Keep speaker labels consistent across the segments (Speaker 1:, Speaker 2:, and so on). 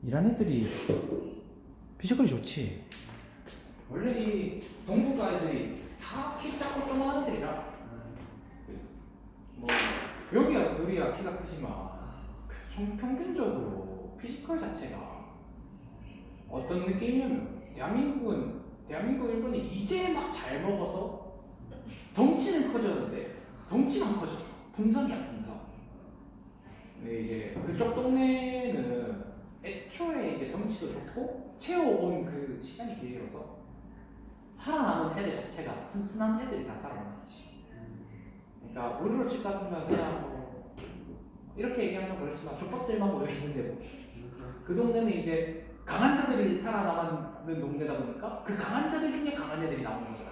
Speaker 1: 이런 애들이 피지컬이 좋지. 원래 이 동북아 애들이 다 키 작고 조그만 애들이라. 뭐 여기야 둘이야 키가 크지만 총 평균적으로 피지컬 자체가 어떤 느낌이냐면 대한민국 일본이 이제 막 잘 먹어서 덩치는 커졌는데 덩치만 커졌어. 풍성이야 풍성. 근데 이제 그쪽 동네는 애초에 이제 덩치도 좋고 채워온 그 시간이 길어서 살아남은 애들 자체가 튼튼한 애들이 다 살아남았지. 그러니까 우리로 집 같으면 그냥 뭐 이렇게 얘기하면 좀 그렇지만 족밥들만 모여 있는 데고 그 동네는 이제 강한 자들이 살아남는 동네다 보니까 그 강한 자들 중에 강한 애들이 나오는 거잖아.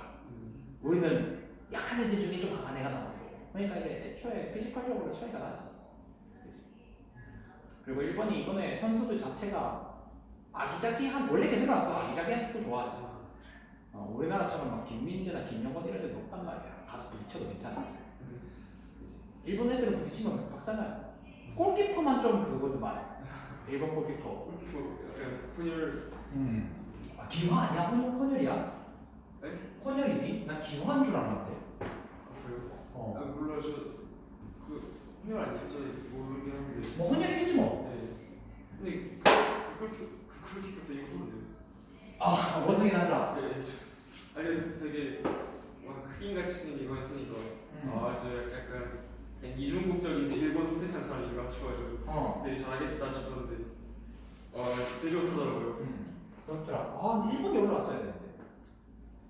Speaker 1: 우리는 약한 애들 중에 좀 강한 애가 나오는 거고. 그러니까 이제 애초에 피지컬적으로 차이가 나지. 그리고 일본이 이번에 선수들 자체가 아기자기한 원래 걔들은 또 아기자기한 축구 좋아하잖아. 우리나라처럼 막 김민재나 김영건 이런 애들 없단 말이야. 가서 부딪혀도 괜찮아. 일본 애들은 부딪히면 박살나요. 골키퍼만 좀 그거더만. 일본 골키퍼.
Speaker 2: 약간 혼혈.
Speaker 1: 아, 기화 아니야? 혼혈이야?
Speaker 2: 네?
Speaker 1: 혼혈이니? 난 기화인 줄 알았는데.
Speaker 2: 그래요? 아 몰라 저그 혼혈 아니에요? 저 모르긴 하는데.
Speaker 1: 뭐 혼혈이겠지 뭐.
Speaker 2: 네. 근데 그 쿨키퍼 되게 무서운데요?
Speaker 1: 아 못하긴 하더라.
Speaker 2: 네. 그래서 되게 막 흑인같이 생긴 이거 했으니까 저 약간 이중국적인데 일본 선택한 사람인가 싶어가지고 되게 잘하겠다 싶었는데 되게 못하더라고요.
Speaker 1: 그렇더라. 아 근데 일본이 올라왔어야 되는데.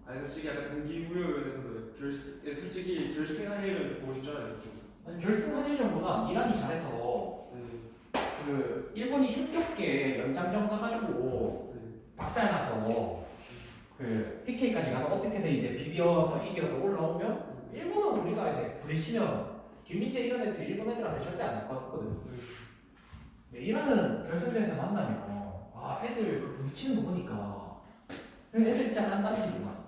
Speaker 2: 아니 솔직히 약간 동기부여면에서도 솔직히 결승하려면 보고 싶잖아요. 좀.
Speaker 1: 아니, 결승 한일전보다 이란이 잘해서 그 일본이 힘겹게 연장전 가가지고 박살나서 그 PK까지 가서 어떻게든 이제 비벼서 이겨서 올라오면 일본은 우리가 이제 부딪히면 김민재 이런 애들이 일본 애들한테 절대 안 할 것 같거든. 이란은 결승전에서 만나면 애들 그 부딪히는 거 보니까 애들 진짜 단단해지구만.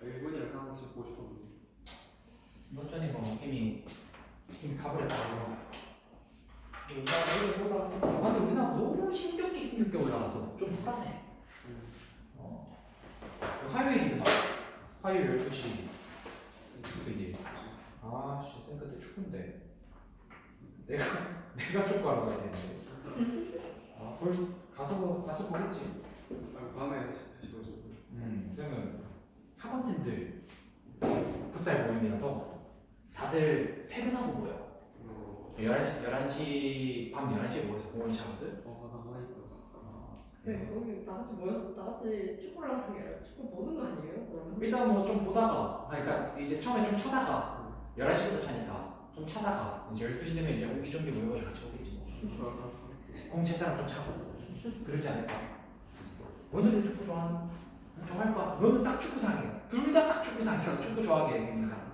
Speaker 2: 일본이랑 한번 진짜 보고 싶었는데
Speaker 1: 이번 전에 뭐 이미 가버렸다고. 우리나라 올라갔어. 근데 우리나라 너무 힘겹게 올라가서 좀 불안해. 화요일이더만. 화요일 12시. 그지? 아씨, 쌤 그때 축구인데. 내가 축구하러 가야 되는데. 벌써 가서 보겠지.
Speaker 2: 밤에 하시고
Speaker 1: 쌤은 학원생들 풋살 모임이라서 다들 퇴근하고 모여. 11시, 밤 11시에 모여서 공원이 차거든?
Speaker 2: 가만히 있어.
Speaker 3: 네, 여기 다 같이 모여서 다 같이 축구를 하는 게 아니라 축구 보는 거 아니에요? 그러면?
Speaker 1: 일단 뭐 좀 보다가, 그러니까 이제 처음에 좀 차다가, 11시부터 차니까 좀 차다가, 이제 12시 되면 이제 옹기종기 모여가지고 같이 오겠지 뭐. 공채 사람 좀 차고. 그러지 않을까? 너희들 축구 좋아할 것 같아. 너는 딱 축구 상해. 둘 다 딱 축구 상해. 축구 좋아하게 생긴 사람.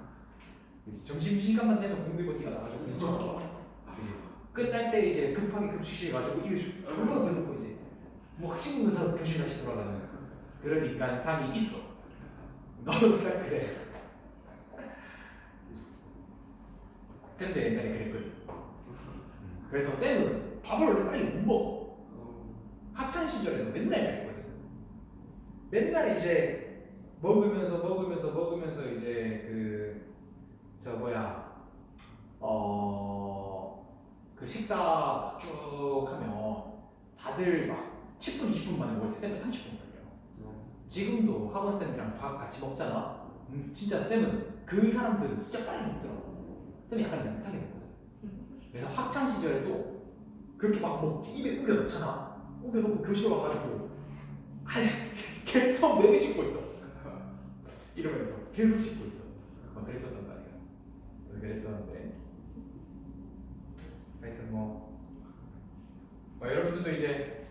Speaker 1: 점심시간만 되면 공 들고 뛰어나가지고. 그지? 끝날 때 이제 급하게 급식실 가지고 이거 졸라 들고 이제 뭐 찍으면서 교실 다시 돌아가는 그런 인간상이 있어. 너도 딱 그래. 쌤도 옛날에 그랬거든. 그래서 쌤은 밥을 원래 빨리 못 먹어. 학창 시절에도 맨날 그랬거든. 맨날 이제 먹으면서 이제 그 식사 쭉 하면 다들 막 10분, 20분 만에 먹을 때 쌤은 30분 걸려. 지금도 학원쌤이랑 밥 같이 먹잖아. 진짜 쌤은 그 사람들은 진짜 빨리 먹더라고. 쌤이 약간 느긋하게 먹거든. 그래서 학창 시절에도 그렇게 막 입에 우겨 넣잖아. 우겨 넣고 교실 와가지고 계속 내내 씻고 있어. 이러면서 계속 씻고 있어. 막 그랬었단 말이야. 그랬었는데 하여튼 여러분들도 이제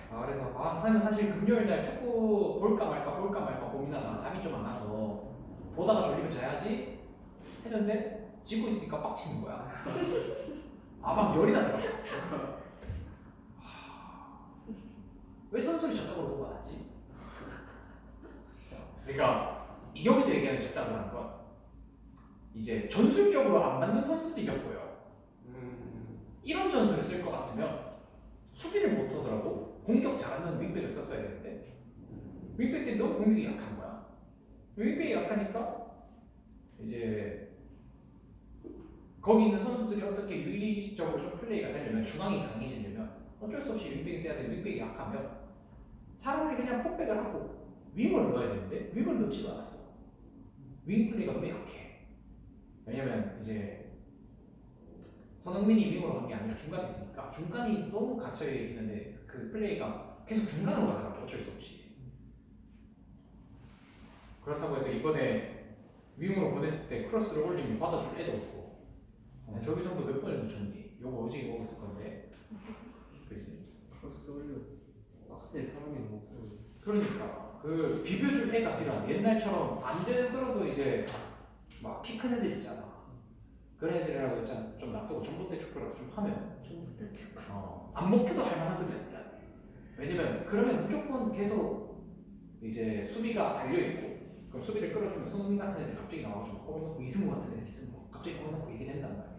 Speaker 1: 그래서 선생님 사실 금요일날 축구 볼까 말까 고민하다가 잠이 좀 안 와서 보다가 졸리면 자야지 했는데 지고 있으니까 빡치는 거야. 막 열이 나더라고. 왜 선수를 졌다고 그러고 말았지? 그러니까 여기서 얘기하는 졌다고 하는 건 이제 전술적으로 안 맞는 선수들이 몇 보여. 이런 전술을 쓸 것 같으면 수비를 못 하더라도 공격 잘하는 윙백을 썼어야 되는데 윙백들이 너무 공격이 약한 거야. 윙백이 약하니까 이제 거기 있는 선수들이 어떻게 유의적으로 좀 플레이가 되려면 중앙이 강해지려면 어쩔 수 없이 윙백이 써야 되는데 윙백이 약하면 차라리 그냥 포백을 하고 윙을 넣어야 되는데 윙을 넣지도 않았어. 윙 플레이가 너무 약해. 왜냐면 이제 손흥민이 윙으로 간 게 아니라 중간에 있으니까 중간이 너무 갇혀 있는데 그 플레이가 계속 중간으로 가더라고. 어쩔 수 없이. 그렇다고 해서 이번에 윙으로 보냈을 때 크로스를 올리면 받아줄 애도 없고 저기서도 몇 번을 놓쳤니? 요거 오지게 먹었을 건데 그지?
Speaker 2: 크로스 올려 박스에 사람이 너무 없어요.
Speaker 1: 그러니까 그 비벼줄 애가 필요한 옛날처럼 안 되더라도 이제 막 키 큰 애들 있잖아. 그런 애들이라도 일단 좀 놔두고 전봇대 축구라도 좀 하면
Speaker 3: 전봇대 축구.
Speaker 1: 안 먹혀도 할 만한 거잖아. 왜냐면 그러면 무조건 계속 이제 수비가 달려 있고 그럼 수비를 끌어주면 손흥민 같은 애들이 갑자기 나와가지고 골 넣고 이승우 같은 애들이 있으면 갑자기 골 넣고 이게 된단 말이야.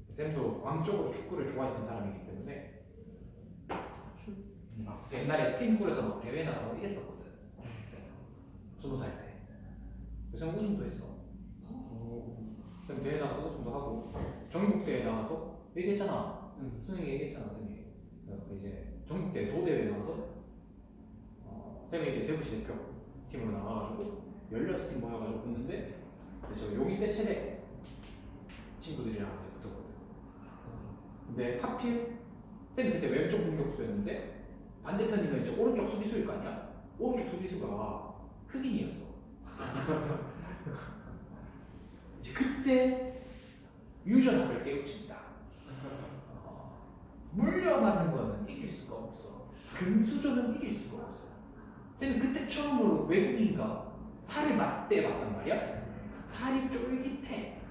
Speaker 1: 쌤도 광적으로 축구를 좋아했던 사람이기 때문에 막 옛날에 팀 꾸려서 막 대회 나가고 이랬었거든. 20살 때. 그래서 우승도 했어. 쌤 대회 나가서 우승도 하고 전국대회 나가서 얘기했잖아. 수능이 얘기했잖아 쌤이. 이제 전국대회 도대회 나가서 쌤이 이제 대구시 대표 팀으로 나가가지고 16팀 모여가지고 붙는데 그래서 용인대 최대 친구들이랑 이제 붙었거든. 근데 하필 쌤이 그때 왼쪽 공격수였는데 반대편이면 이제 오른쪽 수비수일 거 아니야? 오른쪽 수비수가 흑인이었어. 이제 그때 유전학을 깨우칩니다. 물려받은 거는 이길 수가 없어. 금수저는 이길 수가 없어. 쌤이 그때 처음으로 외국인과 살을 맞대 봤단 말이야. 살이 쫄깃해.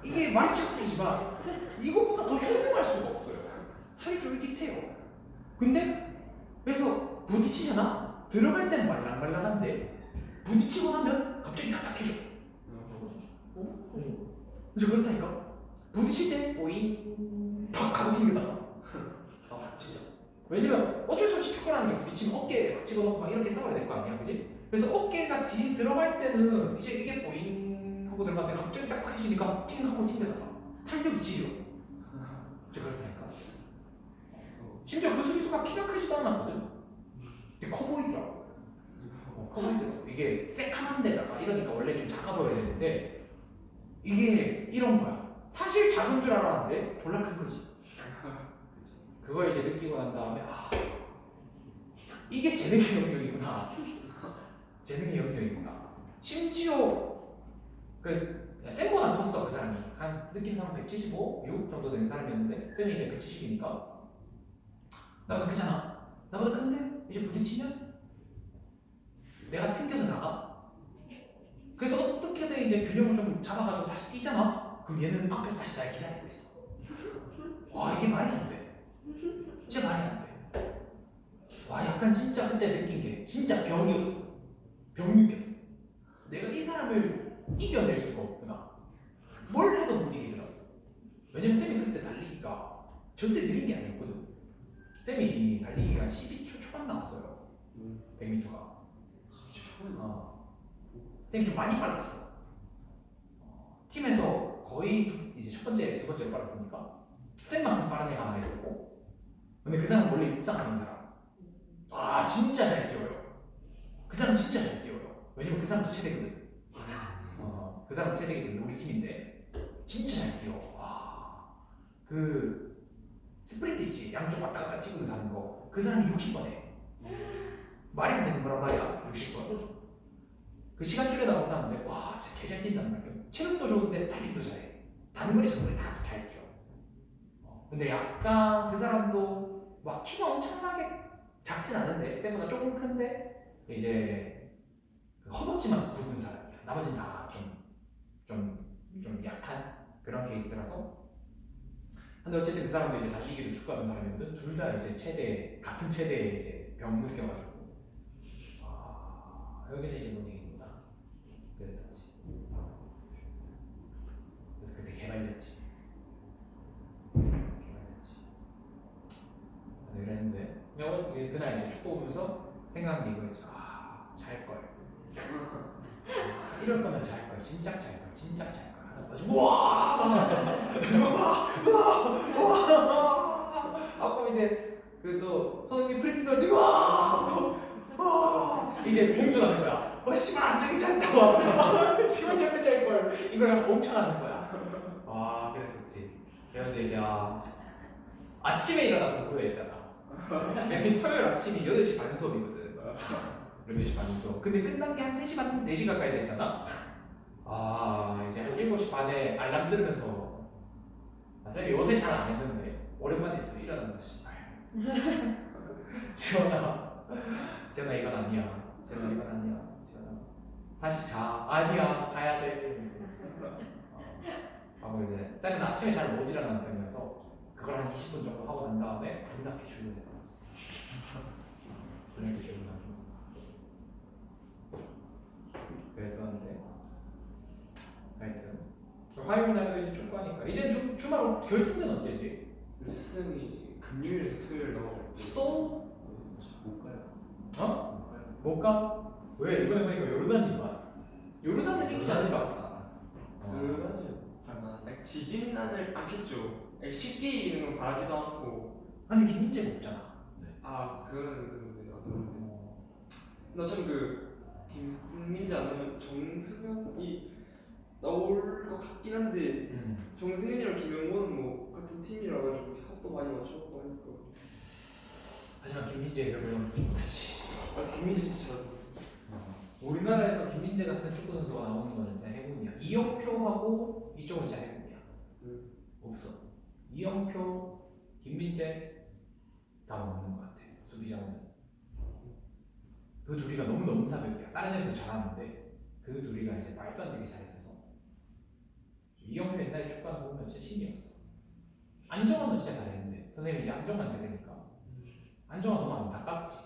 Speaker 1: 이게 말이 착하지만 이것보다 더 흉흉할 수가 없어요. 살이 쫄깃해요. 근데 그래서 부딪히잖아. 들어갈 땐 말랑말랑한데 부딪히고 나면 갑자기 딱딱해져. 그래서 그렇다니까. 부딪힐 때 보잉 팍 하고 튕겨나가. 아 진짜. 왜냐면 어쩔 수 없이 축구라는 게 부딪히면 어깨에 막 집어넣고 막 이렇게 싸워야 될 거 아니야, 그지? 그래서 어깨가 들어갈 때는 이제 이게 보잉 하고 들어가는데 갑자기 딱딱해지니까 팅 하고 튕겨나가. 탄력이 지려. 이제 그렇다니까. 심지어 그 수비수가 키가 크지도 않았거든. 근데 커 보이더라고. 커 보이더라고. 이게 새카만 데다가 이러니까 원래 좀 작아 보여야 되는데 이게 이런 거야. 사실 작은 줄 알았는데 졸라 큰 거지. 그걸 이제 느끼고 난 다음에 아 이게 재능의 영역이구나. 재능의 영역이구나. 심지어 그 쌤보다 컸어 그 사람이. 한 느낌상 175, 6 정도 되는 사람이었는데 쌤이 이제 170이니까 나보다 크잖아. 나보다 큰데 이제 부딪히면 내가 튕겨서 나가. 그래서 어떻게든 이제 균형을 좀 잡아가지고 다시 뛰잖아. 그럼 얘는 앞에서 다시 날 기다리고 있어. 와 이게 말이 안 돼. 진짜 말이 안 돼. 와 약간 진짜 그때 느낀 게 진짜 병이었어. 병 느꼈어. 내가 이 사람을 이겨낼 수가 없구나. 뭘 해도 못 이기더라고. 왜냐면 쌤이 그때 달리기가 절대 느린 게 아니었거든. 쌤이 달리기가 한 12초 초반 나왔어요. 100m가.
Speaker 2: 10초 초반이나.
Speaker 1: 쌤이 좀 많이 빨랐어. 팀에서 거의 이제 첫 번째, 두 번째로 빨랐으니까 쌤만큼 빠른 애가 하나 있었고. 근데 그 사람은 원래 육상하는 사람. 아 진짜 잘 뛰어요. 그 사람 진짜 잘 뛰어요. 왜냐면 그 사람도 최대거든. 그 사람도 최대이기 때문에 우리 팀인데 진짜 잘 뛰어. 와. 그 스프린트 있지. 양쪽 왔다 갔다 찍으면서 하는 거. 그 사람이 60번 해. 말이 안 되는 거란 말이야. 60번. 그 시간 줄여나가고 사는데 와 진짜 개 잘 뛴단 말이야. 체력도 좋은데 달리기도 잘해. 단거리 장거리 다 잘 뛰어. 근데 약간 그 사람도 막 키가 엄청나게 작진 않은데 쌤보다 조금 큰데 이제 그 허벅지만 굵은 사람이야. 나머지는 다 좀 약한 그런 케이스라서. 근데 어쨌든 그 사람도 이제 달리기도 축구하는 사람이거든. 둘 다 이제 같은 체대에 이제 병 느껴가지고 아 여기는 이제 못 이기는구나. 그랬었지. 그래서 그때 개발렸지. 축구 보면서 생각한 게 이거였죠. 잘 걸. 이럴 거면 잘 걸. 진짜 잘 걸. 진짜 잘 걸. 하다가 우와! 아빠 이제 그 또 선생님 프리팅 넣지 와! 이제 공존하는 거야. 씨발 안정이 짧다. 씨발 짧게 잘 걸. 이걸 엄청 하는 거야. 그랬었지. 그래서 이제 아침에 일어나서 후회했잖아. 맨 토요일 아침이 8시 반 수업이거든. 8시 반 수업. 근데 끝난 게 한 3시 반, 4시 가까이 됐잖아. 이제 한 7시 반에 알람 들으면서 쌤이 요새 잘 안 했는데 오랜만에 했어. 일어나면서 씨발 지원아 이건 아니야. 지원아 이건 아니야. 지원아 다시 자. 아니야 가야 돼. 이러면서 하고 이제 쌤은 아침에 잘 못 일어나는 편이어서 그걸 한 20분 정도 하고 난 다음에 불 나게 출근했다. 불 나게 출근하고 그랬었는데 하여튼 화요일 날도 이제 축구하니까 이제 주말 결승은 언제지?
Speaker 2: 결승이 금요일에서 토요일 넘어갈 때.
Speaker 1: 또?
Speaker 4: 못 가요.
Speaker 1: 어? 못 가? 왜? 이번에 보니까 요르단이구만. 요르단은 이기지 않을까?
Speaker 4: 그러면 할만.
Speaker 2: 지진난을 않겠죠. 쉽게 이기는 건 바라지도 않고.
Speaker 1: 아니 김민재가 없잖아.
Speaker 2: 그거는 근데 나 참 김민재 안 나오면 정승현이 나올 것 같긴 한데 정승현이랑 김영곤은 뭐 같은 팀이라 가지고 합도 많이 맞춰갖고 하니까.
Speaker 1: 하지만 김민재의 벽을 넘지 못하지.
Speaker 2: 김민재 진짜
Speaker 1: 우리나라에서 김민재 같은 축구 선수가 나오는 건 진짜 행운이야. 이영표하고 이쪽은 진짜 행운이야. 없어. 이영표, 김민재 다 없는 것 같아. 수비자는. 그 둘이가 너무 사벽이야. 다른 애들도 잘하는데 그 둘이가 이제 말도 안 되게 잘했어서. 이영표 옛날에 축구하는 거 보면 진짜 신이었어. 안정환도 진짜 잘했는데 선생님이 이제 안정환 세대니까 안정환 너무 안타깝지.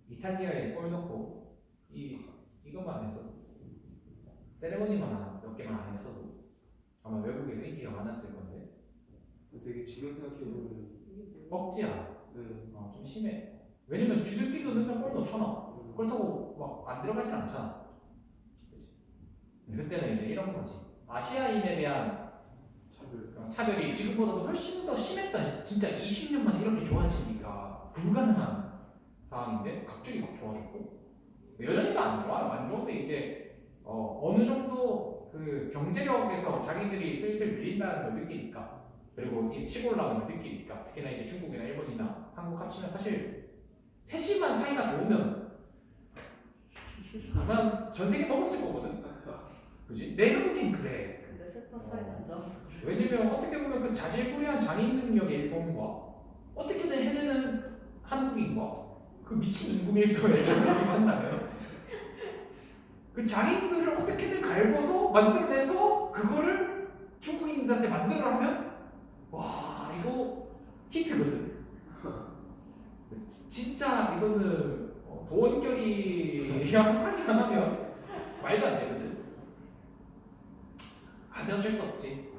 Speaker 1: 이탈리아에 골 넣고 이것만 했어도 세레머니만 몇 개만 안 했어도 아마 외국에서 인기가 많았을 건데
Speaker 2: 되게 지금 생각해보면
Speaker 1: 억지야.
Speaker 2: 네.
Speaker 1: 좀 심해. 왜냐면 쥐들끼리도 맨날 골 넣잖아. 그렇다고 막 안 들어가진 않잖아. 그치? 그때는 이제 이런 거지. 아시아인에 대한 차별이 지금보다도 훨씬 더 심했다. 진짜 20년 만에 이렇게 좋아지니까 불가능한 상황인데 갑자기 막 좋아졌고 여전히도 안 좋아요. 안 좋은데 이제 어느 정도 그 경제력에서 자기들이 슬슬 밀린다는 걸 느끼니까 그리고 이 치고 올라가는 걸 느끼니까 특히나 이제 중국이나 일본이나 한국 합치면 사실 셋이만 사이가 좋으면 아마 전 세계 먹었을 거거든. 그지? 내가 보기엔 그래.
Speaker 3: 근데 셋다 살이 안 좋아서.
Speaker 1: 왜냐면 어떻게 보면 그 자질구레한 장인 능력의 일본과 어떻게든 해내는 한국인과 그 미친 임금 일도의 중국이 만나면 그 장인들을 어떻게든 갈고서 만들어내서 그거를 중국인들한테 만들어하면 와 이거 히트거든. 진짜 이거는 도원결이랑 하면 말도 안 되거든. 근데 어쩔 수 없지.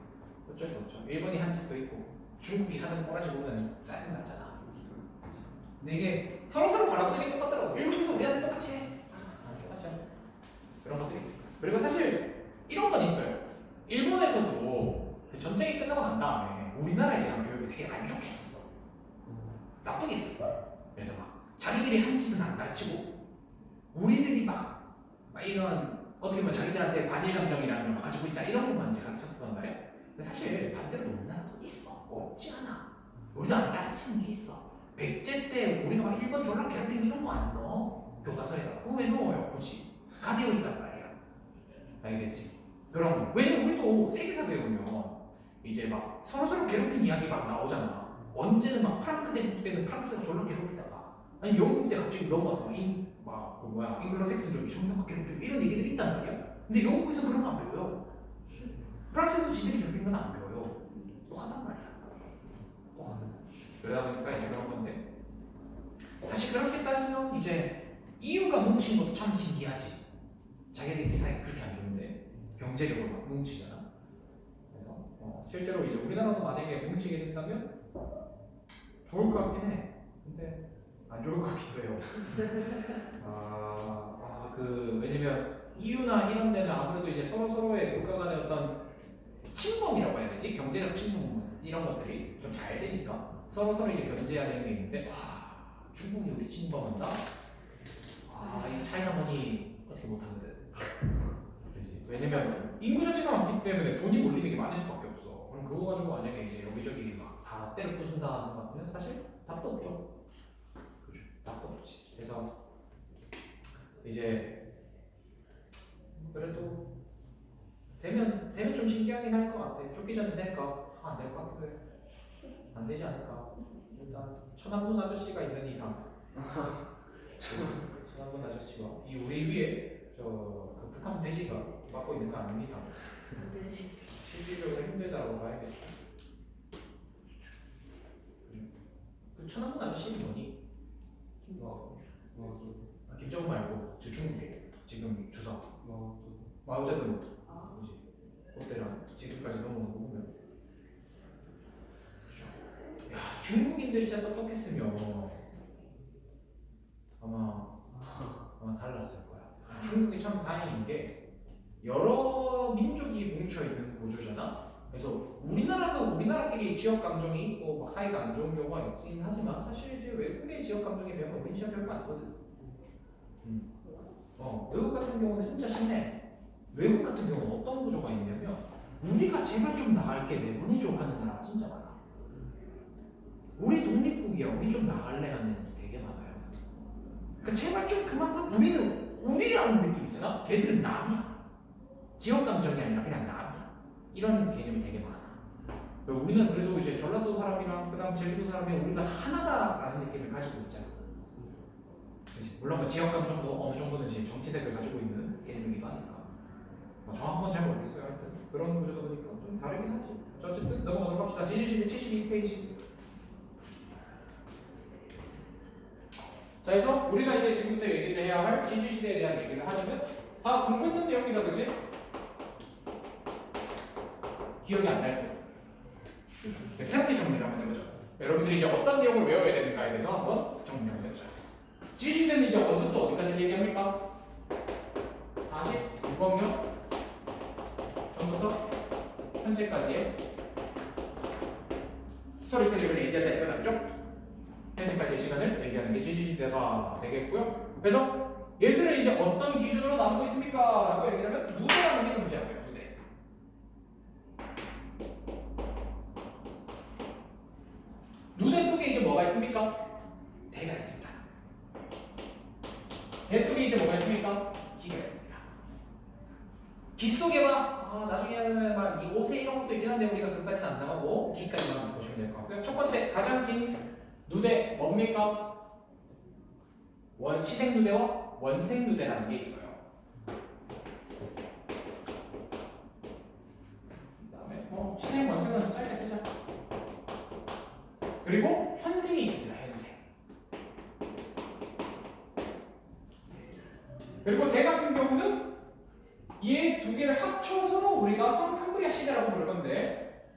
Speaker 1: 어쩔 수 없죠. 일본이 한 짓도 있고 중국이 하는 꼬라지 보면 짜증 나잖아. 근데 이게 서로 바라보는 게 똑같더라고. 일본도 우리한테 똑같이 해. 똑같이 해. 그런 것들이 있어. 그리고 사실 이런 건 있어요. 일본에서도 그 전쟁이 끝나고 난 다음에 우리나라에 대한 교육이 되게 안 좋게 했었어. 나쁘게 했었어. 그래서 막 자기들이 한 짓은 안 가르치고 우리들이 막 이런 어떻게 보면 자기들한테 반일 감정이라는 걸 가지고 있다 이런 것만 이제 가르쳤었단 말이야. 근데 사실 반대로 우리나라도 있어. 없지 않아. 우리도 안 가르치는 게 있어. 백제 때 우리가 막 일본 졸라 괴롭히고 이런 거 안 넣어. 교과서에다. 그거 왜 넣어요? 굳이. 가벼워 있단 말이야. 알겠지? 그럼 왜냐면 우리도 세계사 배우면 이제 막 서로 괴롭힌 이야기 막 나오잖아. 언제는 막 프랑크 대국 때는 프랑스가 졸라 괴롭히다가 아니 영국 때 갑자기 넘어와서 잉글로색슨족이 존나 막 괴롭히고 이런 얘기들이 있단 말이야. 근데 영국에서 그런 거 안 배워요. 프랑스에서 지들이 괴롭힌 건 안 배워요. 똑같단 말이야. 똑같거든. 그러다 보니까 이제 그런 건데 사실 그렇게 따지면 이제 EU가 뭉친 것도 참 신기하지. 자기들끼리 사이가 그렇게 안 좋은데 경제력으로 막 뭉치잖아. 그래서 실제로 이제 우리나라도 만약에 뭉치게 된다면 좋을 것 같긴 해. 근데 안 좋을 것 같기도 해요. 왜냐면 EU나 이런 데는 아무래도 이제 서로의 국가 간의 어떤 침범이라고 해야 되지? 경제적 침범 이런 것들이 좀 잘 되니까 서로 이제 견제해야 되는 게 있는데 중국이 우리 침범한다? 이 차이나머니 어떻게 못하거든. 그렇지. 왜냐면 인구 자체가 많기 때문에 돈이 몰리는 게 많을 수밖에 없어. 그럼 그거 가지고 만약에 이제 여기저기 막 다 때려 부순다 하는 것 같으면 사실 답도 없죠. 그죠. 답도 없지. 그래서 이제 그래도 되면 좀 신기하긴 할 것 같아. 죽기 전에 될까? 안 될 것 같기도 해. 안 되지 않을까? 일단 천안문 아저씨가 있는 이상 천안문 아저씨가 이 우리 위에 그 북한 대지가 맡고 있는 거 아닌 이상
Speaker 3: 안 되지.
Speaker 1: 실질적으로 힘들다고 봐야겠죠. 그 천안문 아저씨 이름이 뭐니? 김정은 말고 저 중국에 지금 주석 마오쩌둥 뭐지? 그때랑 지금까지 넘어온 거 보면 야 중국인들이 진짜 똑똑했으면 아마 달랐을 거야. 중국이 참 다행인 게 여러 민족이 뭉쳐 있는 구조잖아. 그래서 우리나라끼리 지역 감정이 있고 막 사이가 안 좋은 경우가 있긴 하지만 사실 이제 외국의 지역 감정에 비하면 우리 진짜 별거 아니거든. 외국 같은 경우는 진짜 심해. 외국 같은 경우는 어떤 구조가 있냐면 우리가 제발 좀 나갈 게 내보내줘 하는 나라가 진짜 많아. 우리 독립국이야. 우리 좀 나갈래 하는 데 되게 많아요. 그러니까 제발 좀 그만. 우리는 우리라는 느낌 있잖아. 걔들은 남이야. 지역 감정이 아니라 그냥 남이야. 이런 개념이 되게 많아. 우리는 그래도 이제 전라도 사람이랑 그다음 제주도 사람이 우리가 하나다라는 느낌을 가지고 있잖아. 그치? 물론 뭐 지역 감정도 어느 정도는 이제 정치색을 가지고 있는 개념이기도 하니까. 정확한 건 잘 모르겠어요. 하여튼 그런 구조다 보니까 좀 다르긴 하지. 자, 어쨌든 넘어가도록 합시다. 지지시대 72페이지. 자, 그래서 우리가 이제 지금부터 얘기를 해야 할 지지시대에 대한 얘기를 하자면 다 공부했던 내용이다, 그지? 기억이 안 날 때. 생각해 정리를 한번 해보죠. 여러분들이 이제 어떤 내용을 외워야 되는가에 대해서 한번 정리를 해보자. 지지시대는 이제 어디서부터 어디까지 얘기합니까? 46억년 전부터 현재까지의 스토리텔링을 얘기하자 이거죠? 현재까지의 시간을 얘기하는 게 지지시대가 되겠고요. 그래서 얘들은 이제 어떤 기준으로 나누고 있습니까? 라고 얘기하면 누대라는 게 존재하고요. 누대. 누대 속에 이제 뭐가 있습니까? 대가 있습니다. 대 속에 이제 뭐가 있습니까? 기가 있습니다. 기 속에만 나중에 하면 막 이 옷에 이런 것도 있긴 한데 우리가 그까지는 안 나가고 기까지만 보시면 될 것 같고요. 첫 번째 가장 긴 누대 뭡니까? 시생 누대와 원생 누대라는 게 있어요. 그다음에 시생 원생은 짧게 쓰자. 그리고 현생이 있습니다. 현생. 그리고 대 같은 경우는 이 두 개를 합쳐서 우리가 성캄브리아 시대라고 부를 건데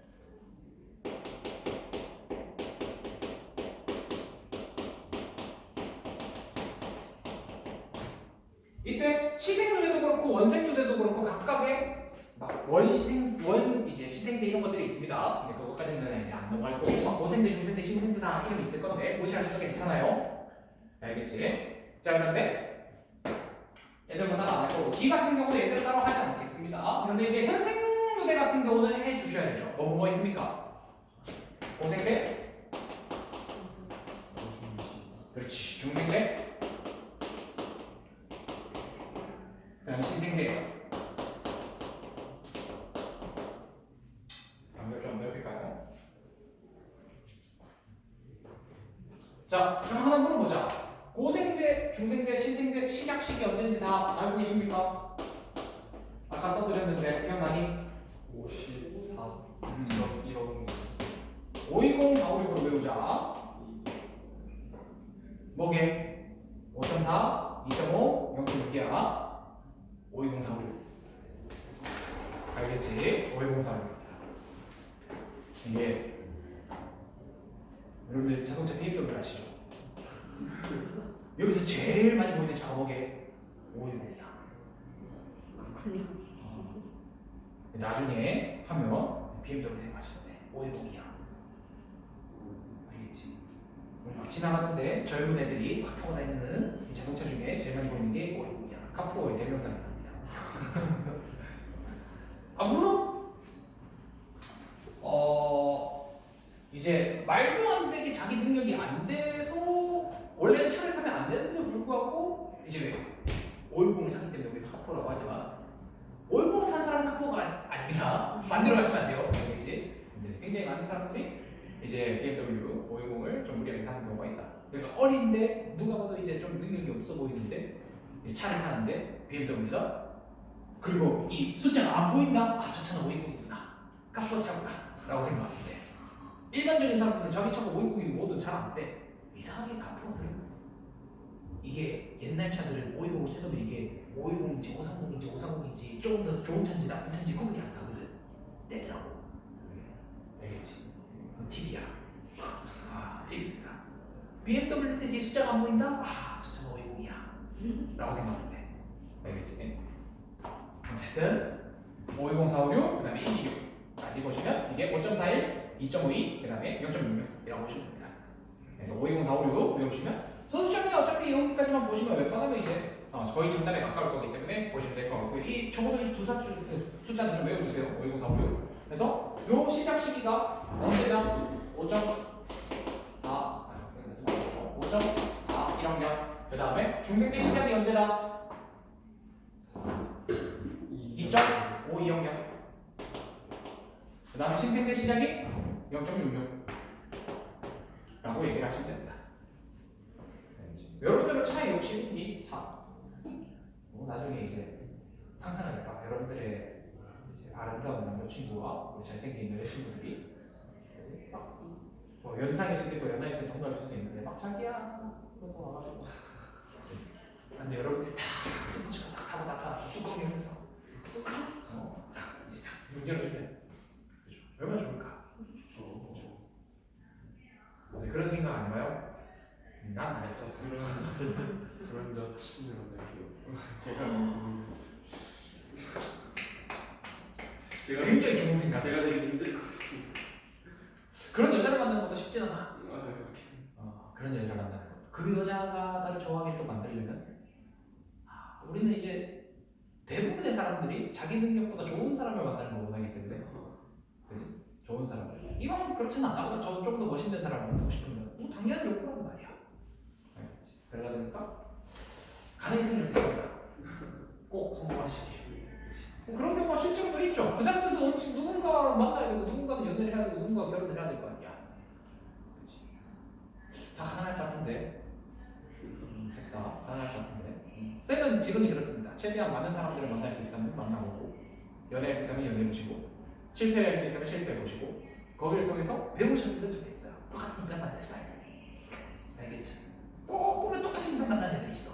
Speaker 1: 이때 시생누대도 그렇고 원생누대도 그렇고 각각의 막 이제 시생대 이런 것들이 있습니다. 근데 그것까지는 이제 안 넘어갈 거고 막 고생대, 중생대, 신생대 다 이름이 있을 건데 무시하셔도 괜찮아요. 알겠지? 자 그런데 얘들만 따라 안 할 거고 기 같은 경우는 얘들 따라 하지 않겠습니다. 그런데 이제 현생누대 같은 경우는 해주셔야 되죠. 뭐 있습니까? 고생대? 그렇지. 중생대? 그다음 신생대. 연결 좀 넓힐까요? 자, 그럼 하나 물어보자. 고생대, 중생대, 신생대 시작 시기 언제인지 다 알고 계십니까? 아까 써드렸는데 기억나니?
Speaker 2: 54.15
Speaker 1: 520-456으로 외우자. 뭐게? 5.4, 2.5, 0.6이야. 520-456. 알겠지? 520-456. 이게 여러분들 자동차 대입법을 아시죠? 여기서 제일 많이 보이는 작업에 510이야.
Speaker 3: 그렇군요.
Speaker 1: 나중에 하면 BMW 생각하시면 돼. 510이야. 알겠지? 우리 막 지나가는데 젊은 애들이 막 타고 다니는 이 자동차 중에 제일 많이 보이는 게 510이야. 카푸어의 대명사가 납니다. 아 물론 이제 말도 안 되게 자기 능력이 안 돼서 원래는 차를 사면 안 되는데도 불구하고 이제 510을 샀기 때문에 우리 카푸어라고 하지만 510을 탄 사람은 카푸어가 아닙니다. 만들어 가시면 안 돼요. 알겠지? 근데 굉장히 많은 사람들이 이제 BMW 510을 좀 무리하게 사는 경우가 있다. 그러니까 어린데 누가 봐도 이제 좀 능력이 없어 보이는데 차를 타는데 BMW다. 그리고 이 숫자가 안 보인다. 아, 저 차는 520이구나. 카푸어 차구나. 라고 생각하는데 일반적인 사람들은 자기 차가 520이 뭐든 잘 안 돼. 이상하게 카푸어들은 이게 옛날 차들은 520을 태우면 이게 520인지 530인지 530인지 조금 더 좋은 차인지 나쁜 차인지 구분이 안 가거든. 떼더라고. 알겠지? TV야. 아, TV입니다. BMW인데 뒤에 숫자가 안 보인다? 아, 저 차는 520이야. 라고 생각하면 돼. 알겠지? 어쨌든 510, 456, 그 다음에 226까지 보시면 이게 5.41, 2.52, 그 다음에 0.66이라고 보시면 됩니다. 그래서 520, 456 외우시면 소수점이 어차피 여기까지만 보시면 웬만하면 이제 거의 정답에 가까울 거기 때문에 보시면 될 것 같고요. 이 적어도 이 두 숫자는 좀 외워주세요. 520, 456. 그래서 요 시작 시기가 언제냐? 5.4 1학년. 그 다음에 중생 때 시작이 언제다? 2.5 2학년. 그 다음에 신생 때 시작이 0.66 라고 얘기를 하시면 됩니다. 여러분들은 차에 욕심 있니? 차. 나중에 이제 상상하겠다. 여러분들의 이제 아름다운 남자친구와 잘생긴 여자친구들이 막 연상일 수도 있고 연하일 수도 있고 동갑일 수도 있는데 막 자기야 그래서 와가지고 근데 여러분들이 다 스포츠가 딱 타고 나타나서 뚜껑 열면서 이제 딱 문 열어주면 그죠? 얼마나 좋을까? 그런 생각 안 해봐요? 난 안 했었어.
Speaker 2: 그런 여친을 만날게요.
Speaker 1: 굉장히 좋은 생각.
Speaker 2: 제가 되게 힘들 것 같습니다.
Speaker 1: 그런 여자를 만나는 것도 쉽지 않아.
Speaker 2: 아,
Speaker 1: 그런 여자를 만나는 것. 그 여자가 나를 좋아하게 또 만들려면 우리는 이제 대부분의 사람들이 자기 능력보다 좋은 사람을 만나는 걸 원하기 때문에 그지? 좋은 사람들. 이건 그렇진 않아. 나보다 좀 더 멋있는 사람을 만나고 싶으면 당연한 욕구란 말이야. 알겠지? 그러다 보니까 가능성이 있습니다. 꼭 성공하시기. 그런 경우가 실제로 있죠. 그 사람들도 언제 누군가 만나야 되고 누군가는 연애를 해야 되고 누군가 결혼을 해야 될 거 아니야. 그렇지. 다 가능할 것 같은데. 됐다. 가능할 것 같은데. 쌤은 지금이 그렇습니다. 최대한 많은 사람들을 만날 수 있다면 만나보고 연애할 수 있다면 연애해보시고 실패할 수 있다면 실패해보시고 거기를 통해서 배우셨으면 좋겠어요. 똑같은 인간 만나지 말고. 알겠지? 꼭 보면 똑같은 인간 만나는 애들 있어.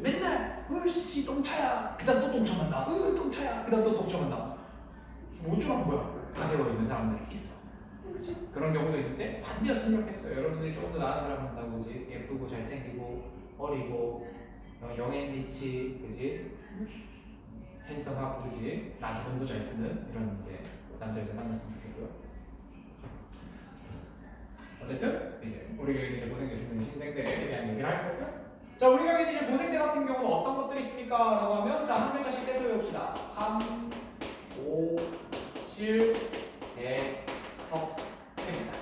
Speaker 1: 맨날 으씨 똥차야 그 다음 또 똥차 만나 똥차야 그 다음 또 똥차 만나 어쩌란 거야 다 되어 있는 사람들이 있어. 그치? 그런 경우도 있는데 반대였으면 좋겠어요. 여러분들이 조금 더 나은 사람 만나고 그지? 예쁘고 잘생기고 어리고 영앤 리치 그지? 핸섬하고 그지? 나한테 돈도 잘 쓰는 이런 이제 남자 여자 만났으면 좋겠고요. 어쨌든 이제 우리가 이제 고생해 주는 신생들에 대한 얘기를 할 거고요. 자, 우리가 이제 고생대 같은 경우는 어떤 것들이 있습니까? 라고 하면 자, 한 글자씩 떼서 외웁시다. 감, 오, 실, 대, 석, 해입니다.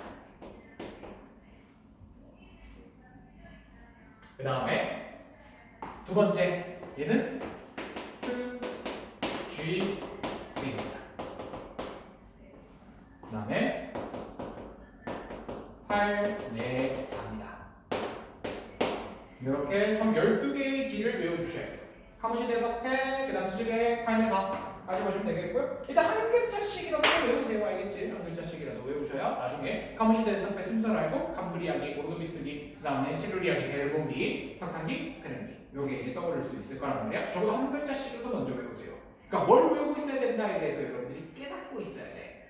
Speaker 1: 그 다음에 두 번째 얘는 그, 쥐, 입니다. 그 다음에 8, 4, 4입니다. 이렇게 총 12개의 길을 외워주셔야 돼요. 카무시대에서 패, 그 다음 수직에 8에서4까지 보시면 되겠고요. 일단 한 글자씩이라도 외우세요. 알겠지? 한 글자씩이라도 외우셔야 나중에 카무시대에서 패 순서를 알고 감브리아기, 오르도비스기, 그 다음에 실루리아기, 대르봉기, 석탄기, 페렌기 요게 이제 떠오를 수 있을 거란 말이야. 적어도 한 글자씩이라도 먼저 외우세요. 그러니까 뭘 외우고 있어야 된다에 대해서 여러분들이 깨닫고 있어야 돼.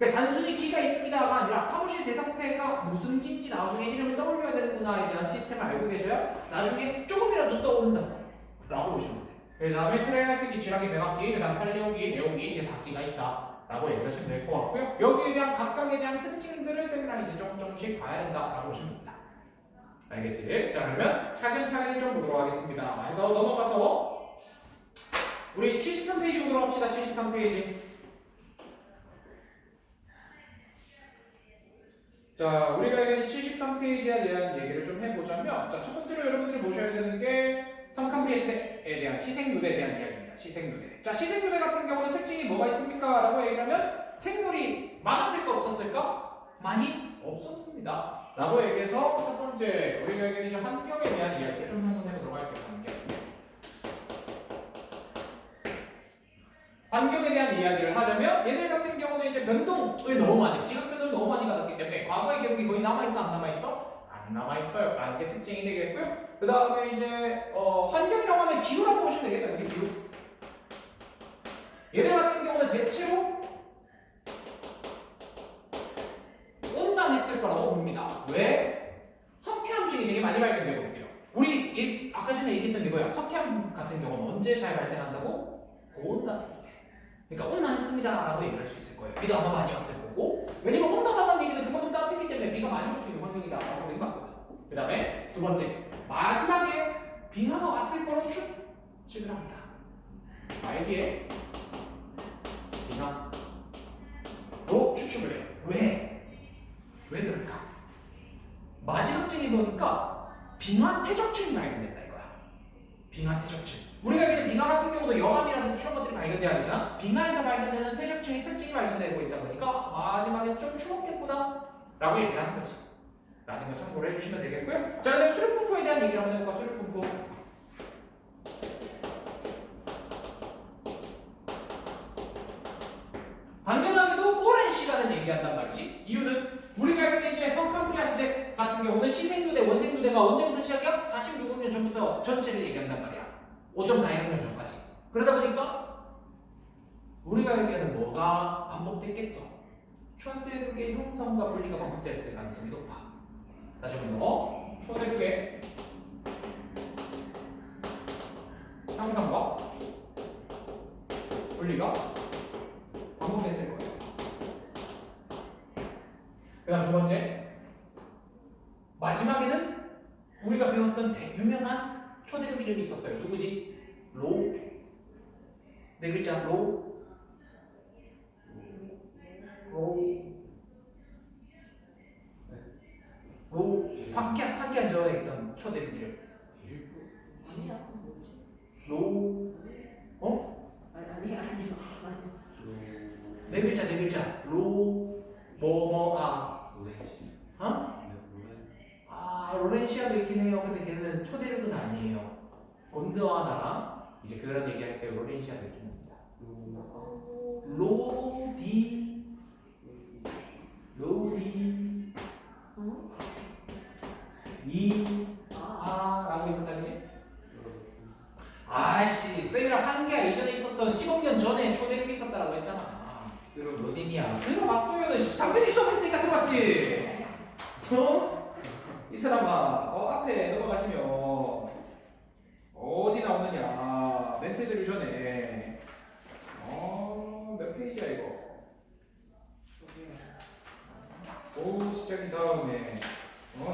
Speaker 1: 그러니까 단순히 키가 있습니다가 아니라 카보실 대상폐가 무슨 키인지 나중에 이름을 떠올려야 되는구나에 대한 시스템을 알고 계셔야 나중에 조금이라도 떠오른다 라고 보시면 돼요. 그 다음에 트라이아스기, 지라기, 백악기, 그 다음 팔레오기, 네오기, 제4기가 있다 라고 얘기를 하시면 될 것 같고요. 여기에 대한 각각에 대한 특징들을 쌤이랑 이제 조금씩 봐야 된다 라고 보시면 됩니다. 알겠지? 자, 그러면 차근차근히 좀 보도록 하겠습니다. 해서 넘어가서 우리 73페이지 보도록 합시다. 73페이지. 자, 우리가 알고 있는 73페이지에 대한 얘기를 좀 해보자면, 자, 첫 번째로 여러분들이 보셔야 되는 게 성캄브리아 시대에 대한 시생누대에 대한 이야기입니다. 시생누대. 자, 시생누대 같은 경우는 특징이 뭐가 있습니까? 라고 얘기하면 생물이 많았을까 없었을까? 많이 없었습니다. 라고 얘기해서 첫 번째 우리가 알고 있는 환경에 대한 이야기를 좀 한번 해보도록 할게요. 환경에 대한 이야기를 하자면 얘들 같은 경우는 이제 변동을 너무 많이, 지각 변동을 너무 많이 받았기 때문에 과거의 기록이 거의 남아있어 안 남아있어? 안 남아있어요 라는 게 특징이 되겠고요. 그 다음에 이제 환경이라고 하면 기후라고 보시면 되겠다. 그치? 기후. 얘들 같은 경우는 대체로 온난했을 거라고 봅니다. 왜? 석회암층이 되게 많이 발견되고 있대요. 우리 아까 전에 얘기했던 게 뭐야? 석회암 같은 경우는 언제 잘 발생한다고? 고온가스일 때. 그러니까 온난했습니다 라고 얘기를 할 수 있을 거예요. 비도 아마 많이 왔을 거고, 왜냐면 온난하다는 얘기는 그만큼 따뜻했기 때문에 비가 많이 올 수 있는 환경이다 라고 되는 거 같거든. 그 다음에 두 번째, 마지막에 빙하가 왔을 거로 추측을 합니다. 말기에 빙하로 추측을 해요. 왜? 왜 그럴까? 마지막 층이 보니까 빙하 퇴적층이 발견된다 이거야. 빙하 퇴적층. 우리가 알기는 빙하 같은 경우도 영암이라든지 이런 것들이 발견돼야 되잖아. 빙하에서 발견되는 퇴적층의 특징이 발견되고 있다 보니까 마지막에 좀 추웠겠구나 라고 얘기를 하는 거지. 라는 거 참고로 해주시면 되겠고요. 자, 그다음 수륙분포에 대한 얘기를 한번 해볼까? 수륙분포. 당연하게도 오랜 시간을 얘기한단 말이지. 이유는 우리가 알고 있는 이제 성캄브리아 시대 같은 경우는 시생누대, 원생누대가 언제부터 시작이야? 46년 전부터 전체를 얘기한단 말이야. 5.4년 전까지. 그러다 보니까 우리가 얘기하는 뭐가 반복됐겠어? 초대륙의 형성과 분리가 반복됐을 가능성이 높아. 다시 한번 초대륙의 형성과 분리가 반복됐을 거예요. 그 다음 두 번째, 마지막에는 우리가 배웠던 유명한 초대륙 이름이 있었어요. 누구지? 로. 네 글자 로. 밖에 앉아 있던 초대륙 이름.
Speaker 3: 아니야, 뭐지?
Speaker 1: 로.
Speaker 3: 아니야.
Speaker 1: 네 글자. 로. 뭐뭐아.
Speaker 4: 로렌시.
Speaker 1: 어?
Speaker 4: 로렌.
Speaker 1: 아, 로렌시아도 있긴 해요. 근데 걔는 초대륙은 아니에요. 곤드와나랑 이제 그런 얘기할 때 로렌시아도 있긴 합니다. 로디. 라고 있었다, 그지? 아이씨, 쌤이랑 한계야 이전에 있었던 15년 전에 초대륙이 있었다라고 했잖아. 로디니아. 들어봤으면 당연히 수업했으니까 들어봤지. 이 사람아, 앞에 넘어가시면 어디 나오느냐? 멘트 들기 전에 몇 페이지야 이거? 오, 시작이 다음에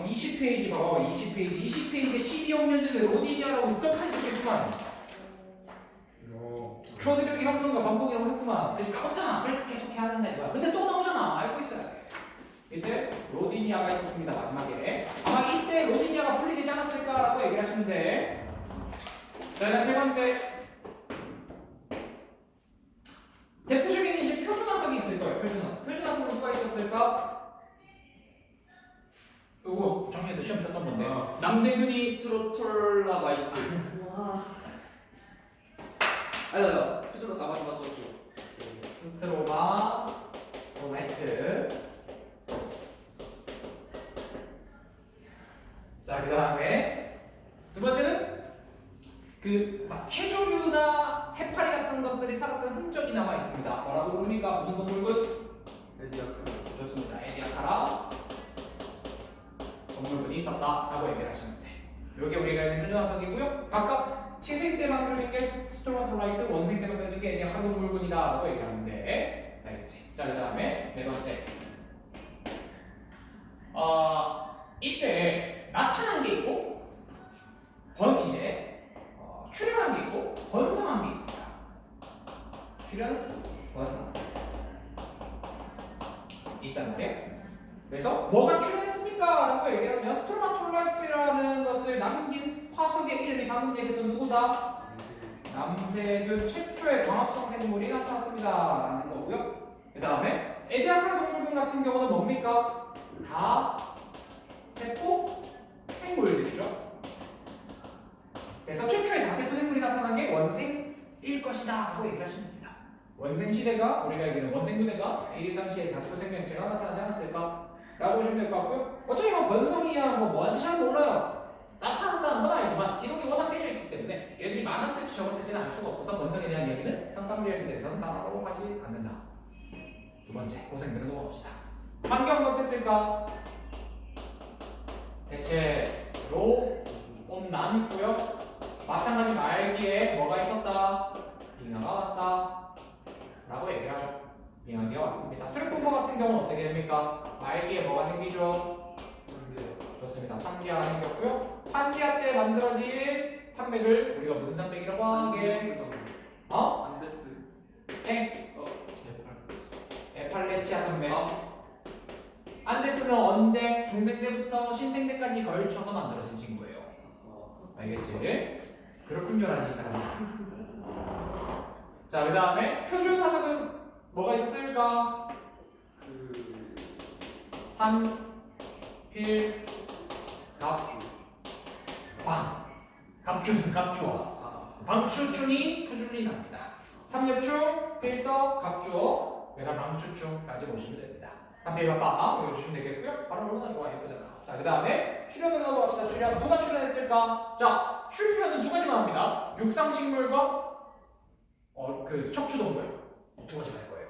Speaker 1: 20페이지 봐봐. 20페이지에 12억 년 전에 로디니아라고 떡하니 적혀있구만. 초대륙의 형성과 반복이라고 했구만. 그래서 까먹잖아. 그렇게 계속 해야 한다 이거야. 근데 또 나오잖아. 알고 있어야 돼. 이때 로디니아가 있었습니다. 마지막에. 아마 이때 로디니아가 분리되지 않았을까라고 얘기를 하시면 돼. 자, 그다음 세 번째. 대표적인 이제 표준화석이 있을 거예요. 표준화석은 누가 있었을까? 이거 작년에도 시험 쳤던 건데. 남세균이
Speaker 2: 스트로톨라마이트.
Speaker 3: 와.
Speaker 2: 아니야, 표준어 맞아.
Speaker 1: 스트로마 라이트. 자, 그 다음에 두 번째는 막 해조류나 해파리 같은 것들이 살았던 흔적이 남아 있습니다. 뭐라고 부릅니까? 무슨 동물군?
Speaker 2: 에디아카.
Speaker 1: 좋습니다. 에디아카라 동물군이 있었다라고 얘기를 하시면 돼. 요게 우리가 있는 현존화석이고요. 각각 시생 때 만들어진 게 스트로마톨라이트, 원생 때 만들어진 게 에디아카라 동물군이다라고 얘기를 하는데, 알겠지? 자, 그다음에 네 번째. 이때 나타난 게 있고 출현한 게 있고 번성한 게 있습니다. 출현, 번성 있단 말이야. 그래서 뭐가 출현했습니까? 라고 얘기하면 스트로마톨라이트라는 것을 남긴 화석의 이름이 방금 얘기했던 누구다? 남세균 최초의 광합성 생물이 나타났습니다 라는 거고요. 그 다음에 에디아카라 동물군 같은 경우는 뭡니까? 다 세포 생물들이죠. 그래서 최초의 다세포 생물이 나타난 게 원생일 것이다 라고 얘기를 하시면 됩니다. 원생 시대가 우리가 얘기하는 원생 부대가 이 당시에 다세포 생명체가 나타나지 않았을까? 라고 보시면 될 것 같고요. 어차피 뭐 번성이야 뭔지 잘 몰라요. 나타난다는 건 알지만 기록이 워낙 깨져 있기 때문에 얘들이 많았을지 적었을지는 알 수가 없어서 번성에 대한 이야기는 성감리에 대해서는 따라가고 하지 않는다. 두 번째 고생들은 넘어갑시다. 환경은 어땠을까? 대체로 온난했고요. 마찬가지 말기에 뭐가 있었다? 빙하가 왔다 라고 얘기를 하죠. 빙하기가 왔습니다. 수륙동거 같은 경우는 어떻게 됩니까? 말기에 뭐가 생기죠? 좋습니다. 판기아가 생겼고요. 판기아 때 만들어진 산맥을 우리가 무슨 산맥이라고 하게?
Speaker 2: 안데스.
Speaker 1: 땡.
Speaker 4: 대팔.
Speaker 1: 에팔레치아 산맥. 안데스는 언제? 중생대부터 신생대까지 걸쳐서 만들어진 친구예요. 알겠지? 그렇군요라는 이 사람. 자, 그 다음에 표준 화석은 뭐가 있었을까? 산, 필, 갑, 방. 갑주는 갑주어. 방추춘이 푸줄리납니다. 삼엽충, 필서, 갑주어, 외가 방추충까지 보시면 됩니다. 삼필갑방 외워주시면 되겠고요. 바로 얼마나 좋아, 예쁘잖아. 자, 그 다음에 출현을 넘어갑시다. 출현 누가 출현했을까? 자, 출현은 두 가지만 합니다. 육상식물과 그 척추동물 두 가지가 할 거예요.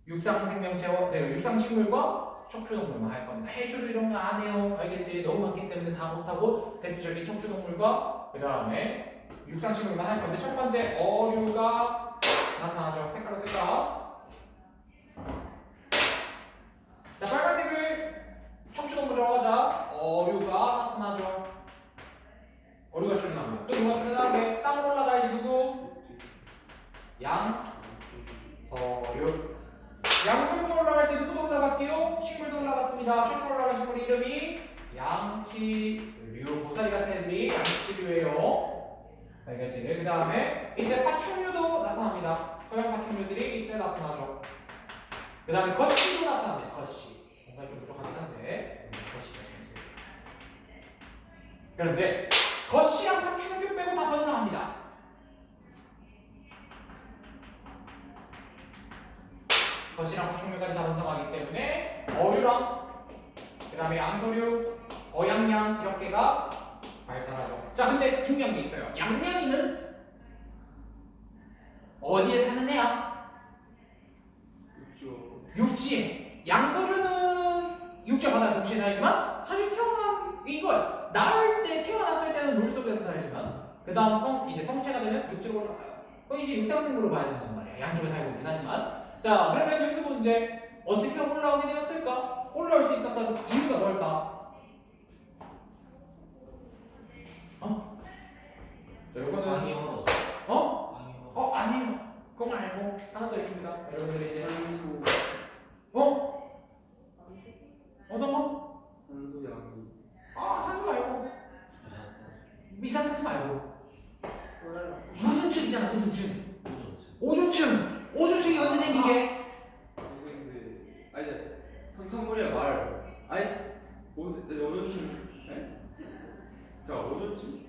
Speaker 1: 육상생명체와 육상식물과 척추동물만 할 겁니다. 해주를 이런 거 안 해요. 알겠지? 너무 많기 때문에 다 못하고 대표적인 척추동물과 그 다음에 육상식물만 할 건데 첫 번째 어류가 나타나죠. 색깔로 쓸까? 자, 빨간색을 척추동물이라고 하자. 어류가 나타나죠. 어류가 출현합니다. 또 누가 출현하게? 땅으로 올라가야지 누구? 양서류. 양서류가 올라갈 때 누구도 올라갈게요? 식물도 올라갔습니다. 최초 올라간 식물 이름이 양치류. 고사리 같은 애들이 양치류예요. 알겠지? 그 다음에 이때 파충류도 나타납니다. 소형 파충류들이 이때 나타나죠. 그 다음에 거시도 나타납니다. 거시. 뭔가 좀 부족하긴 한데 거시가 좀 있어요. 그런데 거시랑 파충류 빼고 다 번성합니다. 거시랑 파충류까지 다 번성하기 때문에 어류랑 그 다음에 양서류, 어양양 이렇게가 발달하죠. 자, 근데 중요한 게 있어요. 양양이는 어디에 사는 애야? 육지에. 양서류는 육지와 바다에 동시에 살지만 사실 태어난 이거야. 나올 때 태어났을 때는 물속에서 살지만 그 다음 이제 성체가 되면 육지로 올라가요. 그럼 이제 육상생물로 봐야 된단 말이야. 양쪽에 살고 있긴 하지만. 자, 그러면 여기서 문제 어떻게 올라오게 되었을까? 올라올 수 있었던 이유가 뭘까? 자, 요거는
Speaker 4: 땅이 얼었어.
Speaker 1: 어?
Speaker 4: 땅이 얼었어.
Speaker 1: 아니에요. 그거 말고 하나 더 있습니다. 여러분들이 이제
Speaker 2: 산소.
Speaker 1: 어떤 거?
Speaker 2: 산소양이.
Speaker 1: 산소 말고
Speaker 4: 부산탄.
Speaker 1: 미산탄소 말고
Speaker 3: 몰라요.
Speaker 1: 무슨 층이잖아. 무슨 층?
Speaker 4: 오존층.
Speaker 1: 오존층. 오존층이 언제 생기게?
Speaker 2: 선생님들. 아니, 산소물이야 말. 아니, 오존층. 자, 오존층.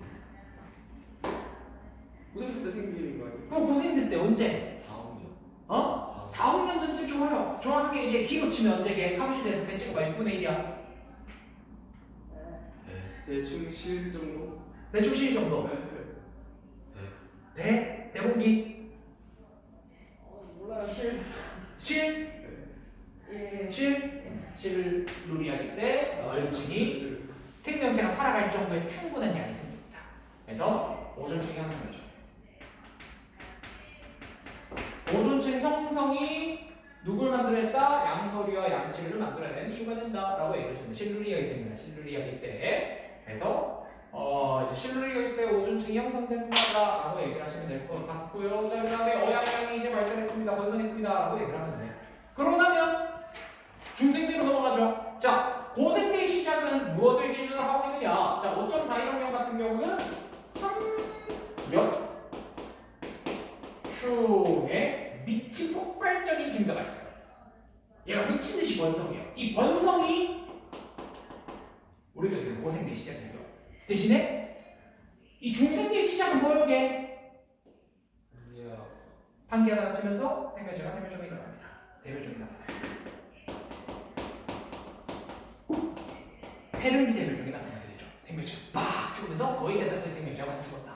Speaker 2: 고생할 때 생기는 거 아니에요?
Speaker 1: 그 고생들 때 언제?
Speaker 4: 4학년.
Speaker 1: 4, 5년 전쯤 좋아요. 정확하게 이제 기로 치면 언제게? 카부시대에서 배치가 6분의 1이야.
Speaker 2: 대충 실 정도?
Speaker 1: 대충 실 정도. 대공기.
Speaker 3: 몰라요. 실.
Speaker 1: 실.
Speaker 3: 예.
Speaker 1: 실루리아기 때 오존층이 생명체가 살아갈 정도의 충분한 양이 생깁니다. 그래서 오존층이 형성되죠. 오존층 형성이 누굴 만들어냈다? 양서류와 양질을 만들어내는 이유가 된다라고 얘기하셨는데 실루리아기 때입니다. 실루리아기 때. 그래서 이제 실루리아기 때 오존층이 형성된다라고 얘기를 하시면 될 것 같고요. 자, 그다음에 어양양이 이제 발달했습니다. 번성했습니다라고 얘기를 하면 돼. 그러고 나면 중생대로 넘어가죠. 자, 고생대의 시작은 무엇을 기준으로 하고 있느냐? 자, 5.410년 같은 경우는 3몇 충에 미친 폭발적인 증가가 있어요. 얘가 미친 듯이 번성해요. 이 번성이 우리가 여기서 고생대의 시작이죠. 대신에 이 중생대의 시작은 뭐였게? 판기가 닫히면서 생명체가 대멸종이 일어납니다. 대멸종이 나타나요. 페르미 대멸종이 나타나게 되죠. 생명체가 빡 죽으면서 거의 대다수의 생명체가 많이 죽었다.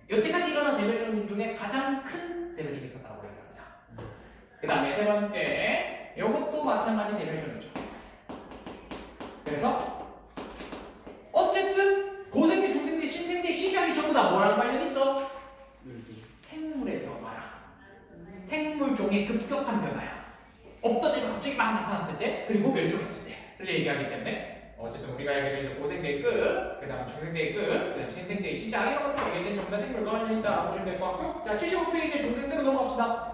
Speaker 1: 여태까지 일어난 대멸종 중에 가장 큰 대멸종이 있었다고 얘기합니다. 그 다음에 세 번째, 이것도 마찬가지 대멸종이죠. 그래서 어쨌든 고생대, 중생대, 신생대 시작이 전부 다 뭐랑 관련 있어? 생물의 변화야. 생물종의 급격한 변화야. 없던 애가 갑자기 막 나타났을 때, 그리고 멸종했을 때를 얘기하기 때문에 어쨌든 우리가 얘기했죠. 고생대의 끝, 그 다음 중생대의 끝, 그 다음 신생대의 시작 이런 것들 얘기했는데 전부 다 생물과 관련이 있다라고 보시면 될 것 같고요. 자, 75페이지에 중생대로 넘어갑시다.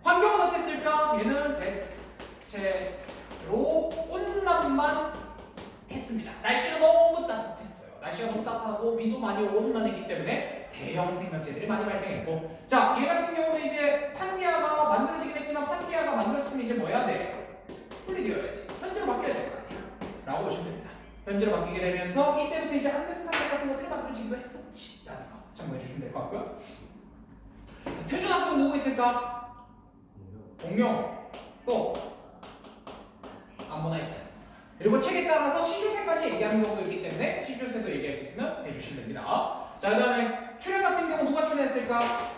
Speaker 1: 환경은 어땠을까? 얘는 대체로 온난만 했습니다. 날씨가 너무 따뜻했어요. 날씨가 너무 따뜻하고 비도 많이 온난했기 때문에 대형 생명체들이 많이 발생했고, 자, 얘 같은 경우는 이제 판기아가 만들어지긴 했지만 판기아가 만들어졌으면 이제 뭐 해야 돼? 분리되어야지. 현재로 바뀌어야 될 거 아니야. 라고 보시면 됩니다. 현재로 바뀌게 되면서 이때부터 이제 안데스 산맥 같은 것들이 만들어지기도 했었지 라는 거 참고해 주시면 될 것 같고요. 표준화수는 누구 있을까? 공룡, 또 암모나이트, 그리고 책에 따라서 시줄새까지 얘기하는 경우도 있기 때문에 시줄새도 얘기할 수 있으면 해주시면 됩니다. 자, 그 다음에 출현 같은 경우 누가 출현했을까?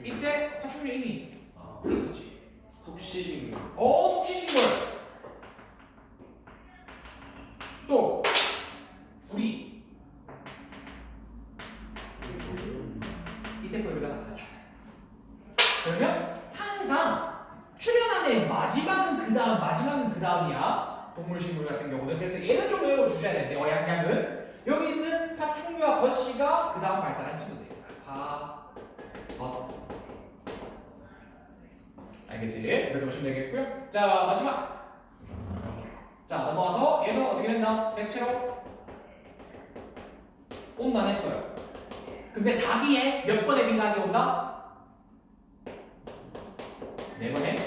Speaker 1: 이때 파충류 이미 있었지.
Speaker 2: 속시신
Speaker 1: 속시신걸. 또 우리 이때 거 우리가 나타나죠. 그러면 항상 출현하는 마지막은 그 다음, 마지막은 그 다음이야. 동물, 식물 같은 경우는. 그래서 얘는 좀 외워주셔야 되는데, 어양양은 여기 있는 파충류와 거시가 그 다음 발달한 친구들입니다. 덧. 알겠지? 그렇게 보시면 되겠고요. 자, 마지막. 자, 넘어가서 얘는 어떻게 된다? 대체로 온난했어요. 근데 4기에 몇 번의 빙하기 온다? 4번의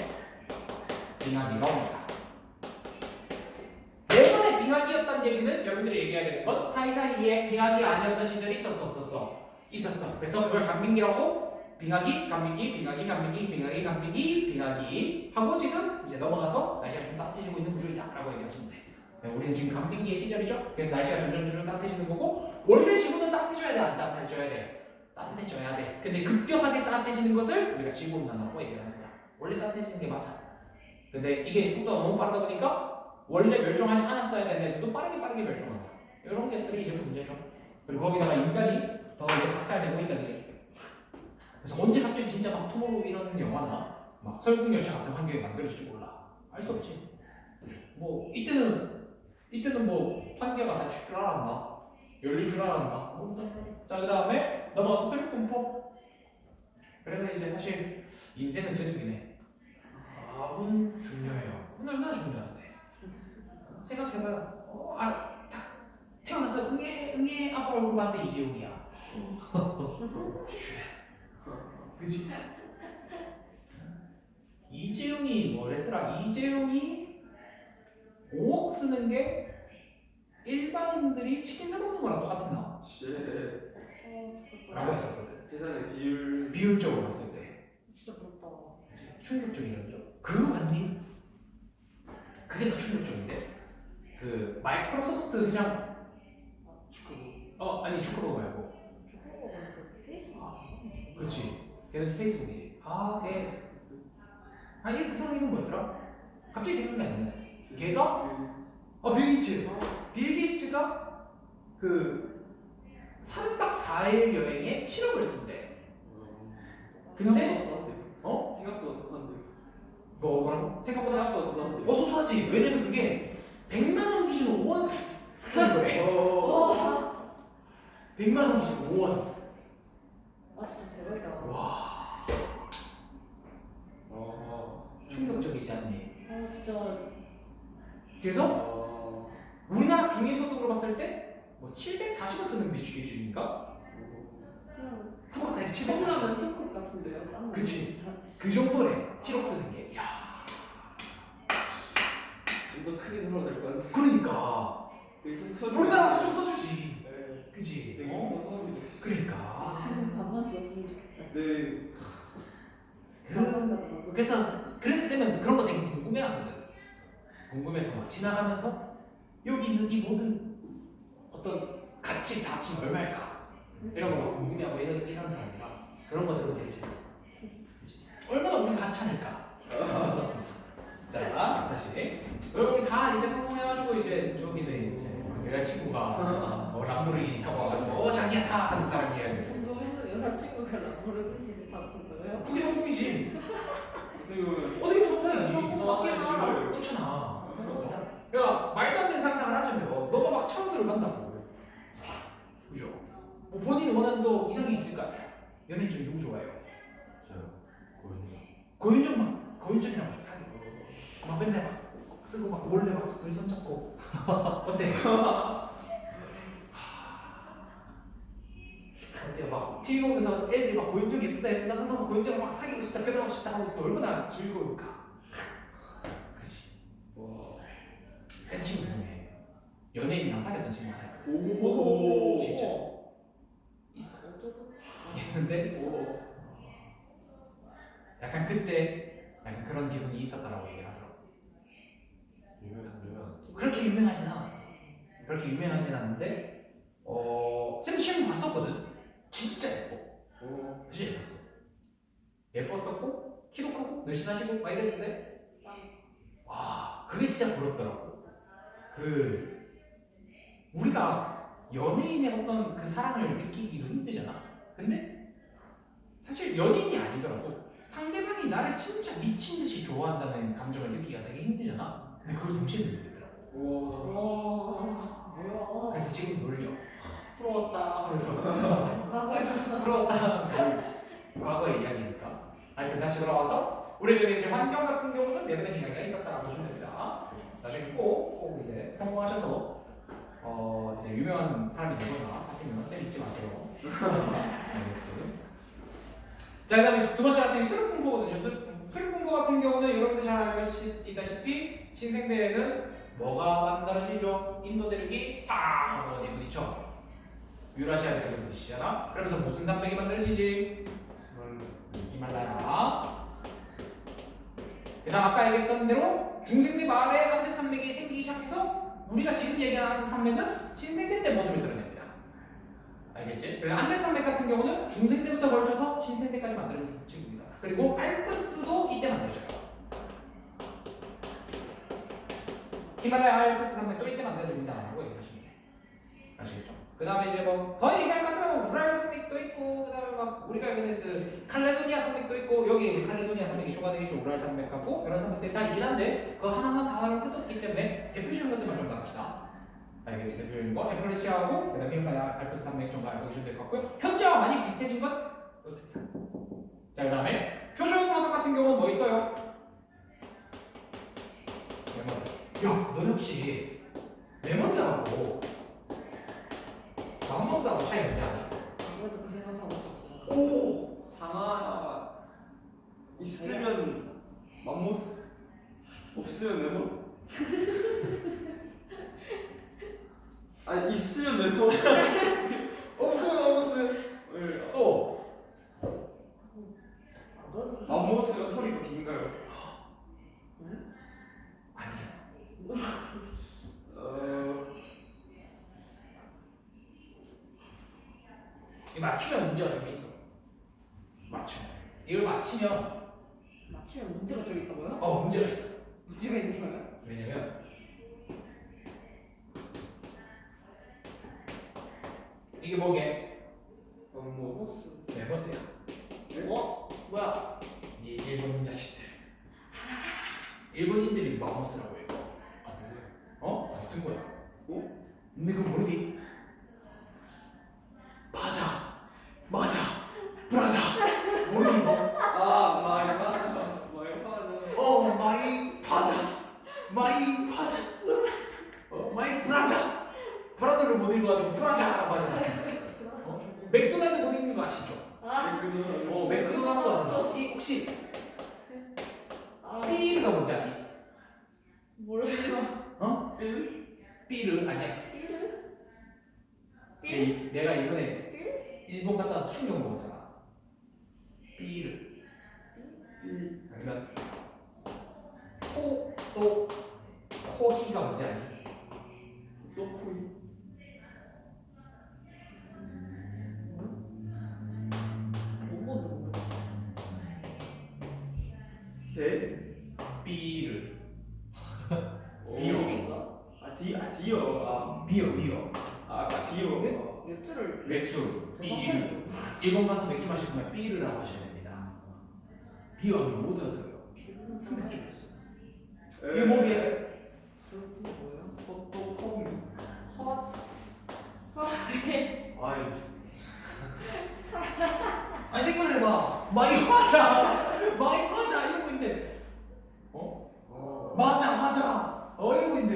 Speaker 1: 빙하기가 옵니다. 4번의 빙하기였다는 얘기는 여러분들이 얘기해야 되는 건 사이사이에 빙하기가 아니었던 시절이 있었어, 없었어? 있었어. 그래서 그걸 강빙기라고 빙하기, 강빙기, 빙하기, 강빙기, 빙하기, 강빙기, 빙하기 하고 지금 이제 넘어가서 날씨가 좀 따뜻해지고 있는 구조이다라고 얘기하시면 돼. 우리는 지금 강빙기의 시절이죠. 그래서 날씨가 점점 따뜻해지는 거고, 원래 지구는 따뜻해져야 돼, 안 따뜻해져야 돼? 따뜻해져야 돼. 근데 급격하게 따뜻해지는 것을 우리가 지구온난화라고 얘기하는 거야. 원래 따뜻해지는 게 맞아. 근데 이게 속도가 너무 빠르다 보니까 원래 멸종하지 않았어야 되는 애들도 빠르게 멸종하는 거야. 이런 것들이 이제 문제죠. 그리고 거기다가 인간이 더 이제 박살내고 있다, 그지? 그래서 언제 갑자기 진짜 막 토모로우 이런 영화나 막 설국열차 같은 환경이 만들어질지 몰라. 알 수 없지. 뭐 이때는 뭐 환경가 닫힐 줄 알았나? 열릴 줄 알았나? 자, 그 다음에 넘어가서 수륙분포. 그래서 이제 사실 인생은 재수이네. 운은 중요해요. 운 얼마나 중요한데. 생각해봐요. 딱 태어나서 응애 아빠 얼굴 봤는데 이재용이야. 그치? 이재용이 뭐랬더라? 이재용이 5억 쓰는 게 일반인들이 치킨 사 먹는 거랑 똑같나? 라고 했었거든.
Speaker 2: 재산의
Speaker 1: 비율적으로 봤을 때.
Speaker 3: 진짜 부럽다.
Speaker 1: 충격적이었죠. 그거 맞니? 그게 더 충격적인데? 그 마이크로소프트 회장
Speaker 2: 축구
Speaker 1: 아니 축구로 말고
Speaker 3: 저거 그 페이스북.
Speaker 1: 그치 걔는 페이스북이지. 걔 그 사람 이름 뭐였더라? 갑자기 생각이 안 나네. 걔가 빌 게이츠. 빌 게이츠가 그 3박 4일 여행에 7억을 쓴대. 근데
Speaker 2: 생각보다 소소한데.
Speaker 1: 뭐라고? 생각보다
Speaker 2: 소소한데.
Speaker 1: 소소하지. 왜냐면 그게 100만 원 기준 5원 쓰는 거래. 100만 원 기준 5원.
Speaker 3: 아 진짜 대박이다.
Speaker 1: 와. 충격적이지 않니?
Speaker 3: 아 진짜.
Speaker 1: 그래서 우리나라 중위소득으로 봤을 때 뭐 740원 쓰는 기준인가?
Speaker 3: 그냥
Speaker 1: 3박 4일 740원.
Speaker 3: 평범한 수컷 같은데요. 짱.
Speaker 1: 그치. 그 정도래. 7억 쓰는 게. 야.
Speaker 2: 좀더 크게 늘어날 것 같아.
Speaker 1: 그러니까
Speaker 2: 되게 소소한.
Speaker 1: 우리나라에서 좀 써주지.
Speaker 2: 네.
Speaker 1: 그치?
Speaker 2: 되게 소소합니다.
Speaker 1: 그러니까.
Speaker 3: 반만 줬으면 좋겠다.
Speaker 2: 네.
Speaker 3: 반만 가져가.
Speaker 1: 그래서 쌤은 그런 거 되게 궁금해하거든. 궁금해서 막 지나가면서 여기 있는 이 모든 어떤 가치 다 합치면 얼마일까? 이런 거 막 궁금해하고 이런 사람이라 그런 거 들으면 되게 재밌어. 그치? 얼마나 우리가 하찮을까? 자, 다시. 여러분 다 이제 성공해가지고 이제 저기는 이제 여자친구가 람보르기니 타고 와가지고 자기야 타 하는 사람이야.
Speaker 3: 성공해서 여자친구가 람보르기니를 타본다고요?
Speaker 1: 그게 성공이지.
Speaker 2: 어떻게 보면
Speaker 1: 어떻게 성공이지?
Speaker 2: 또 하나의 즐거워요.
Speaker 1: 그렇잖아.
Speaker 3: 성공이다.
Speaker 1: 야 말도 안 되는 상상을 하자면 너가 막 차원으로 간다고. 그죠? 뭐 본인이 원하는 또 이상이 있을 거 아니야. 연예인 중에 누구 좋아해요?
Speaker 4: 저요. 고윤정.
Speaker 1: 고윤정이랑 막 사귀고 막 맨날 막 쓰고 막 몰래 막 둘이 손잡고 어때? 어때요? 막 TV 보면서 애들이 막 고윤정 예쁘다 예쁘다 해서 막 고윤정을 막 사귀고 싶다 결혼하고 싶다 하고 있으면 얼마나 즐거울까? 그치? 센 친구 중에 연예인이랑 사귀었던 친구 하나 있거든.
Speaker 2: 오.
Speaker 1: 진짜 있어. 있는데 약간 그때 약간 그런 기분이 있었다라고 얘기하더라고.
Speaker 4: 유명한.
Speaker 1: 그렇게 유명하진 않았어. 그렇게 유명하진 않은데 쌤 시험 봤었거든. 진짜 예뻐. 진짜 예뻤어. 예뻤었고 키도 크고 늘씬하시고 막 이랬는데 와 그게 진짜 부럽더라고. 그 우리가 연예인의 어떤 그 사랑을 느끼기도 힘들잖아. 근데 사실 연예인이 아니더라도 상대방이 나를 진짜 미친 듯이 좋아한다는 감정을 느끼기가 되게 힘들잖아. 근데 그걸 동시에 느끼고 있더라고.
Speaker 3: 뭐야?
Speaker 1: 그래서 지금 놀려. 부러웠다 하면서
Speaker 3: 과거에
Speaker 1: 부러웠다 하면서 과거의 이야기니까. 하여튼 다시 돌아와서 우리에게 이제 환경 같은 경우는 내면의 이야기가 있었다라고 보시면 됩니다. 나중에 꼭 이제 성공하셔서 이제 유명한 사람이 되거나 하시면 쌤 잊지 마세요. 알겠지? 자, 그다음에 두 번째 같은 경우 수력 공부거든요. 수력 공부 같은 경우는 여러분들 잘 알고 있다시피 신생대에는 뭐가 만들어지죠? 인도 대륙이 팍 하고 어디 부딪혀? 유라시아 대륙이 부딪히잖아. 그러면서 무슨 산맥이 만들어지지? 히말라야. 그다음 아까 얘기했던 대로 중생대 말에 안데 산맥이 생기기 시작해서 우리가 지금 얘기하는 안데 산맥은 신생대 때 모습을 드러냅니다. 알겠지? 그래서 안데 산맥 같은 경우는 중생대부터 걸쳐서 신생대까지 만들어진 친구입니다. 그리고 알프스도 이때 만들어져요. 히말라야 알프스 산맥도 이때 만들어집니다. 라고 얘기하시면 돼요. 아시겠죠? 그 다음에 이제 뭐 더 얘기할 것 같으면 우랄 산맥도 있고 그 다음에 막 우리가 알고 그 칼레도니아 산맥도 있고 여기에 이제 칼레도니아 산맥이 추가되겠죠. 우랄 산맥하고 이런 산맥들이 다 있긴 한데 그거 하나하나 다 뜯었기 때문에 대표적인 것들만 좀 다룹시다. 알겠지? 대표적인 거 에플레치아하고 그 다음에 히말라야 알프스 산맥 정도 알고 계시면 될 것 같고요. 현재와 많이 비슷해진 것 자, 그 다음에 표준 화석 같은 경우는 뭐 있어요? 레몬드. 야, 너 혹시 레몬드하고 마모스하고 차이 뭔지 알아?
Speaker 3: 아무래도 그 생각하고 있었어.
Speaker 1: 오!
Speaker 2: 상하가 있으면 맘모스, 없으면 레몬. 아니 있으면 레몬.
Speaker 1: 없으면 마모스.
Speaker 2: 네.
Speaker 1: 또
Speaker 3: 아무래도 그
Speaker 2: 맘모스가 털이 더 긴가요?
Speaker 1: 아니야. 이 맞추면 문제가 좀 있어. 맞추면 이걸 맞히면
Speaker 3: 맞히면 문제가 좀 있다고요?
Speaker 1: 문제가 있어.
Speaker 3: 문제가 있는 거야?
Speaker 1: 왜냐면 이게 뭐게?
Speaker 2: 맘모스.
Speaker 1: 메모드야.
Speaker 3: 어? 뭐야?
Speaker 1: 이 일본인 자식들. 일본인들이 마모스라고 읽어. 어? 같은 거야.
Speaker 2: 어?
Speaker 1: 근데 그거 모르니? 맞아. 맞아. 브라자. 모르니 뭐?
Speaker 2: 아 마이 맞아. 마이 맞아.
Speaker 1: 마이 파자. 마이 파자. 마이 브라자. 브라더를 못 읽어가지고 브라자라고 하잖아. 맥도날드 못 읽는 거 아시죠?
Speaker 3: 아,
Speaker 1: 맥도날드 하잖아. 이 혹시 삐르가 뭔지 아니?
Speaker 3: 몰라요.
Speaker 1: 어? 삐르 아니야.
Speaker 3: 삐르?
Speaker 1: 내가 이번에 일본 갔다 와서 충격 먹었잖아. 삐르. 아니면 또 코히가 뭔지 아니?
Speaker 2: 또 코이.
Speaker 3: 못 보는 거.
Speaker 2: 개?
Speaker 1: 삐르.
Speaker 2: 오.
Speaker 3: 비용인가?
Speaker 2: 디어.
Speaker 1: 비어.
Speaker 2: 아까 디어.
Speaker 3: 맥주를
Speaker 1: 맥주. 삐르. 일본 가서 맥주 마실 거면 삐르라고 하셔야 됩니다. 비어하면 모두가 들어요. 충격적이었어. 이게 뭐게?
Speaker 3: 그렇지 뭐예요?
Speaker 2: 또 홈.
Speaker 3: 헛.
Speaker 1: 아유. 생각해봐. 마이 화자 이러고 있는데. 맞아. 이러고 있는데.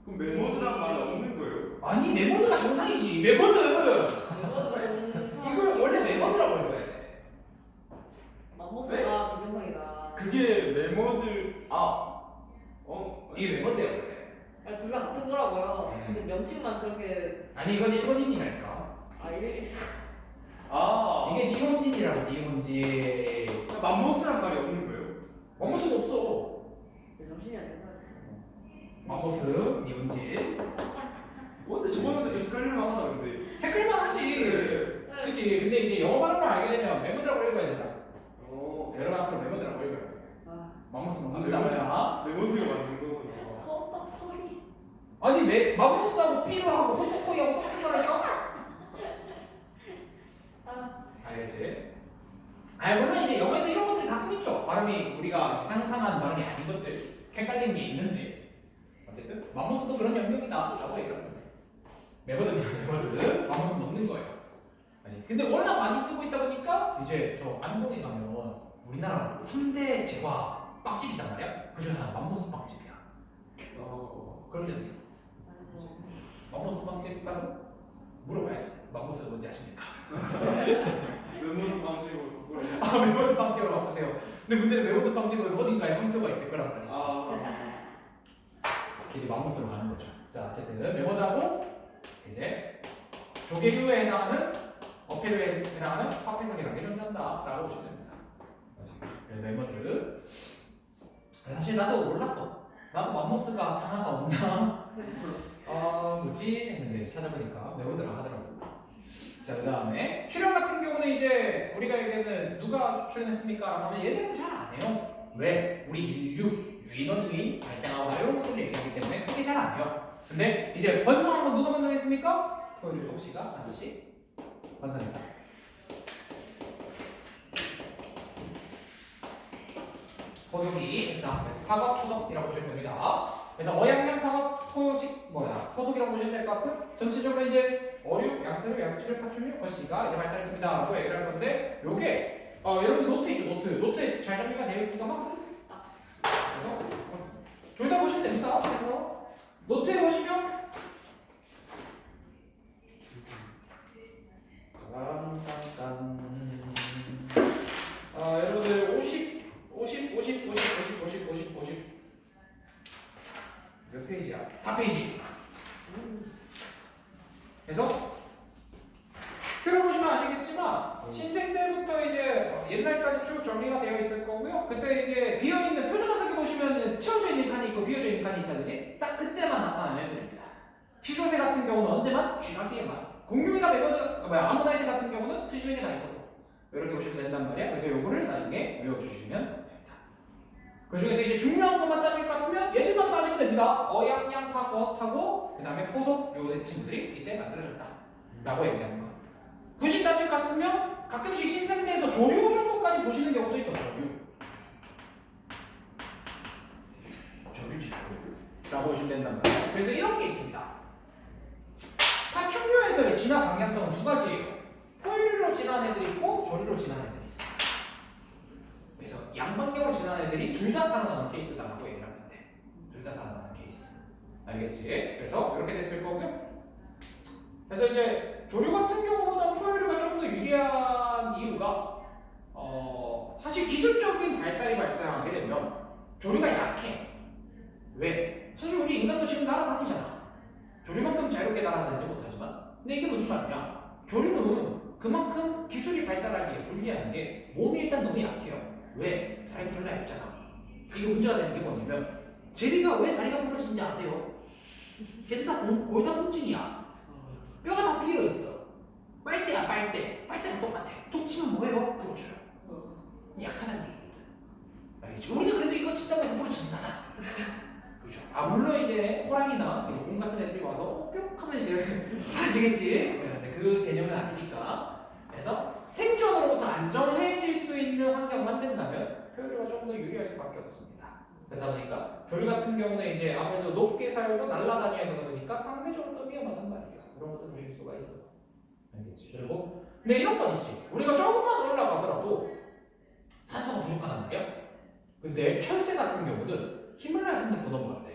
Speaker 2: 그럼 메모드란 말은 없는 거예요?
Speaker 1: 아니 메모드가 정상이지. 메모드. 이걸 원래 메모드라고 읽어야 돼.
Speaker 3: 맘모스가 비정상이다.
Speaker 2: 그게 메모드.
Speaker 1: 이게 메모드야 원래.
Speaker 3: 아니, 둘 다 같은 거라고요. 근데 명칭만 그렇게
Speaker 1: 아니 이건 일본인이라니까. 이게 니혼진이라고 니혼진.
Speaker 2: 맘모스란 말이 없는 거예요?
Speaker 1: 맘모스가 없어.
Speaker 3: 정신이 안 된다.
Speaker 1: 맘모스 니혼진.
Speaker 2: 근데 저번에 좀 헷갈리면 항상 근데.
Speaker 1: 헷갈만 하지. 그치. 근데 이제 영어 발음을 알게 되면 메모드라고 읽어야 된다. 여러분 앞으로 메모드라고 읽어요. 맘모스 먹는다고요.
Speaker 2: 메모드가 맞는 거구나.
Speaker 3: 헛떡터이.
Speaker 1: 아니 맘모스하고 삐루하고 호토코이하고 똑같은 거라니까? 알겠지? 물론 이제 영어에서 이런 것들이 가끔 있죠. 발음이 우리가 상상한 발음이 아닌 것들 헷갈리는 게 있는데 어쨌든 맘모스도 그런 영역이다 라고 얘기를 하는 거예요. 메모드 맘모스 넣는 거예요. 근데 워낙 많이 쓰고 있다 보니까 이제 저 안동에 가면 우리나라 3대 제과 빵집이단 말이야. 그중에 하나 맘모스 빵집이야. 그런 데도 있어. 맘모스 빵집 가서 물어봐야지. 맘모스가 뭔지 아십니까?
Speaker 2: 메모드 방식으로 그걸.
Speaker 1: 메모드 빵집으로 바꾸세요. 근데 문제는 메모드 빵집은 어딘가에 상표가 있을 거란 말이지. 이제 맘모스로 가는 거죠. 자, 어쨌든 메모드하고 이제 조개류에 해당하는 어폐류에 해당하는 화폐성이라는 게 존재한다라고 보시면 됩니다. 메모드. 사실 나도 몰랐어. 나도 맘모스가 상하가 없나? 뭐지? 했는데 찾아보니까 메모드라 하더라고. 자, 그 다음에 출연 같은 경우는 이제 우리가 얘기하는 누가 출연했습니까? 하면 얘네는 잘 안 해요. 왜? 우리 유인원이 발생하거나 이런 것들을 얘기하기 때문에 크게 잘 안 해요. 근데 이제 번성한 건 누가 번성했습니까? 토요일 씨가 하나씩 번성했다. 포석이 그래서 파각 포석이라고 보시면 됩니다. 그래서 어양양 파각 포석이라고 보시면 될 것 같고 전체적으로 이제 어류, 양서류, 양치류, 파충류, 거시가 이제 발달했습니다 라고 얘기를 할 건데 요게 여러분 노트 있죠. 노트에 잘 정리가 되어 있기도 하거든. 그래서 둘 다 보시면 됩니다. 그래서 노트에 보시면 여러분들 50 몇 페이지야? 4페이지. 그래서 표를 보시면 아시겠지만 신생 때부터 이제 옛날까지 쭉 정리가 되어 있을 거고요. 그때 이제 비어 있는 표준화석에 보시면 채워져 있는 칸이 있고 비어져 있는 칸이 있다, 그지? 딱 그때만 나타나는 애들입니다. 시조새 같은 경우는 언제만? 쥐나기에만. 공룡이나 아모나이트 같은 경우는 트집에게 다 있었고 이렇게 보시면 된단 말이야. 그래서 요거를 나중에 외워주시면 됩니다. 그 중에서 이제 중요한 것만 따질 것 같으면 얘들만 따지면 됩니다. 어양, 양파, 겉하고 그 다음에 포석 요 친구들이 이때 만들어졌다 라고 얘기하는 거. 굳이 따질 것 같으면 가끔씩 신생대에서 조류 정도까지 보시는 경우도 있어. 조류지 조류 라고 보시면 된단 말이에요. 그래서 이런 게 있습니다. 파충류에서의 진화 방향성은 두 가지예요. 포유류로 진화한 애들이 있고 조류로 진화한 애들이 있어요. 그래서 양방향으로 진화한 애들이 둘 다 살아남은 케이스다라고 얘기를 하면 돼. 둘 다 살아남은 케이스. 알겠지? 그래서 이렇게 됐을 거고요. 그래서 이제 조류 같은 경우보다 포유류가 조금 더 유리한 이유가 사실 기술적인 발달이 발생하게 되면 조류가 약해. 왜? 사실 우리 인간도 지금 날아다니잖아. 조류만큼 자유롭게 날아다니지 못하지만 근데 이게 무슨 말이야? 조류는 그만큼 기술이 발달하기에 불리한 게 몸이 일단 너무 약해요. 왜? 다리가 졸라 얇잖아. 이게 문제가 되는 게 뭐냐면 제리가 왜 다리가 부러진지 아세요? 걔들 다 골다공증이야. 뼈가 다 비어있어. 빨대야 빨대. 빨대랑 똑같아. 툭 치면 뭐예요? 부러져요. 약하다는 얘기거든. 알겠지? 우리는 그래도 이거 친다고 해서 부러지진 않아. 그죠? 물론 이제 호랑이나 곰 같은 애들이 와서 뿅 하면 이제 사라지겠지. 그 개념은 아니니까. 그래서 생존으로부터 안전해질 수 있는 환경만 된다면 포유류가 조금 더 유리할 수밖에 없습니다. 그러다 보니까 조류 같은 경우는 이제 아무래도 높게 살고 날아다녀야 되다 보니까 상대적으로 더 위험하단 말이에요. 그런 것도 보실 수가 있어요. 알겠지? 그리고 근데 이런 건 있지. 우리가 조금만 올라가더라도 산소가 부족하단 말이야. 근데 철새 같은 경우는 히말라야 산맥 넘어간대.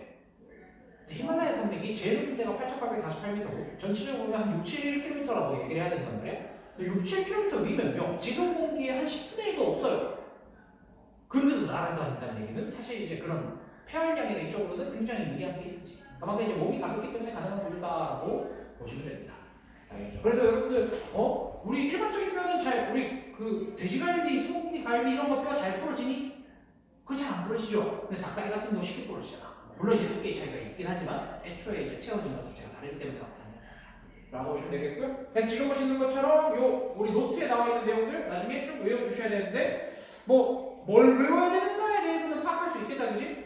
Speaker 1: 히말라야 산맥이 제일 높은 데가 8,848m고 전체적으로 보면 한 6, 7km라고 얘기를 해야 된단 말이야. 6, 7km 위면요 지금 공기에 한 10분의 1도 없어요. 근데도 날아다닌다는 얘기는 사실 이제 그런 폐활량이나 이쪽으로는 굉장히 유리한 케이스지. 그만큼 이제 몸이 가볍기 때문에 가능한 구조다라고 보시면 됩니다. 알겠죠? 그래서 여러분들 우리 일반적인 뼈는 잘 우리 그 돼지갈비, 소고기 갈비 이런 거 뼈 잘 부러지니? 그거 잘 안 부러지죠? 근데 닭다리 같은 거 쉽게 부러지잖아. 물론 이제 두께의 차이가 있긴 하지만 애초에 이제 채워진 것 자체가 다르기 때문에 라고 보시면 되겠고요. 그래서 지금 보시는 것처럼 요 우리 노트에 나와 있는 내용들 나중에 쭉 외워주셔야 되는데 뭘 외워야 되는가에 대해서는 파악할 수 있겠다, 그지?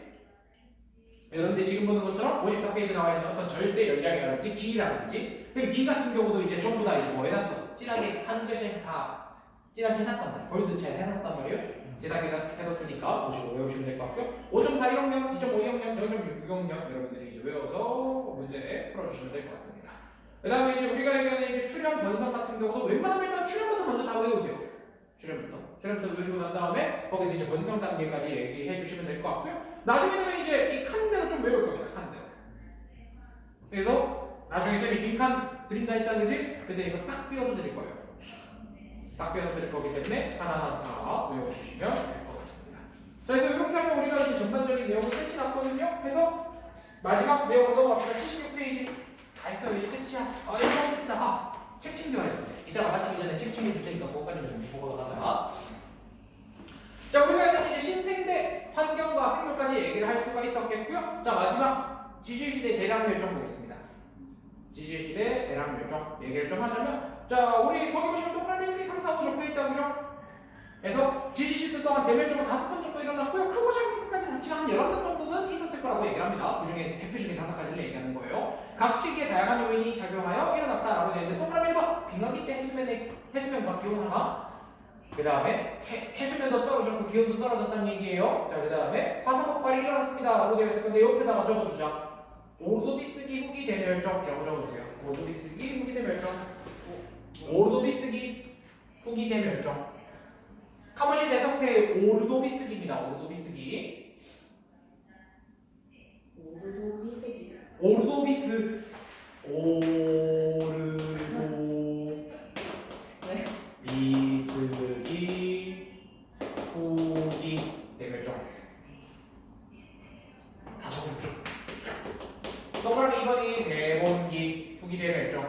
Speaker 1: 그런데 지금 보는 것처럼 54페이지 나와 있는 어떤 절대 열량이라든지 기라든지 그리고 기 같은 경우도 이제 전부 다 이제 뭐 해놨어. 진하게 한 개씩 다 진하게 해놨단 말이에요. 볼드 잘 해놨단 말이에요. 진하게 해뒀으니까 보시고 외우시면 될 것 같고요. 5.42학년, 2.52학년, 0.6학년 여러분들이 이제 외워서 문제 풀어주시면 될 것 같습니다. 그 다음에 이제 우리가 얘기하는 이제 출현 변성 같은 경우도 웬만하면 일단 출현부터 먼저 다 외우세요. 출현부터 외우시고 난 다음에 거기서 이제 변성 단계까지 얘기해 주시면 될 것 같고요. 나중에 되면 이제 이 칸대로 좀 외울 겁니다. 칸대로. 그래서 나중에 쌤이 빈칸 드린다 했다 그지? 근데 이거 싹 비워서 드릴 거예요. 싹 비워서 드릴 거기 때문에 하나하나 다 외워주시면 될 것 같습니다. 자, 그래서 이렇게 하면 우리가 이제 전반적인 내용을 끝이 났거든요. 해서 마지막 내용으로 넘어갑시다. 76페이지. 다 했어요. 이제 끝이야. 이거 끝이다. 책 챙겨야 돼. 이따가 마치기 전에 책 챙겨줄 테니까 그것까지 좀 보고 가자. 자, 우리가 일단 이제 신생대 환경과 생물까지 얘기를 할 수가 있었겠고요. 자, 마지막 지질시대 대량 멸종 보겠습니다. 지질시대 대량 멸종 얘기를 좀 하자면, 자, 우리 거기 보시면 동그라미 1, 2, 3, 4, 5 적혀 있다, 그죠? 그래서 지질시대 동안 대멸종은 5번 정도 일어났고요. 크고 작은 것까지 자체가 한 11번 정도는 있었을 거라고 얘기를 합니다. 그 중에 대표적인 5가지를 얘기하는 거예요. 각 시기에 다양한 요인이 작용하여 일어났다라고 되어 있는데, 동그라미 1번 빙하기 때 해수면과 기온 하나, 그 다음에 해수면도 떨어졌고 기온도 떨어졌다는 얘기예요. 자, 그 다음에 화산 폭발이 일어났습니다 라고 되어 있을 건데 옆에다가 적어주자. 오르도비스기 후기 대멸종이라고 적어주세요. 오르도비스기 후기 대멸종. 오르도비스기 후기 대멸종. 카모시 대성패 오르도비스기입니다. 오르도비스기. 오르도비스. 비스기 후기 대멸종. 다 적어줄게. 동그라미 2번이 대본기 후기 대멸종.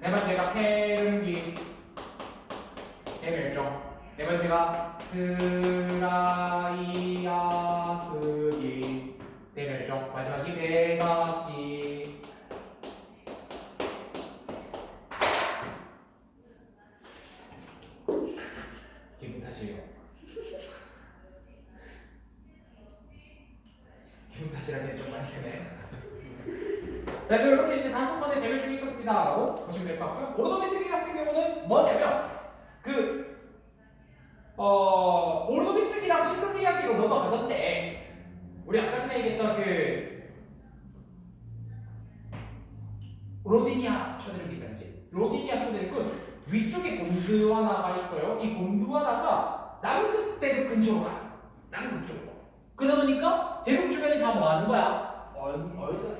Speaker 1: 네 번째가 페름기 대멸종. 네 번째가 트라이아스기 대멸종. 마지막이 백악기. 기분 탓이에요. 확실하게 좀 많이 크네. 자, 그래서 이렇게 이제 5번의 대별중이 있었습니다라고 보시면 될 것 같고요. 오르도비스기 같은 경우는 뭐냐면 오르도비스기랑 실루리아기로 넘어가던데 우리 아까 전에 얘기했던 로디니아 초대륙이 있다든지 로디니아 초대륙은 위쪽에 곤드와나가 있어요. 이 곤드와나가 남극 대륙 근처로 가요. 남극 쪽으로. 그러다 보니까 대륙 주변이 다 뭐 하는 거야? 얼다.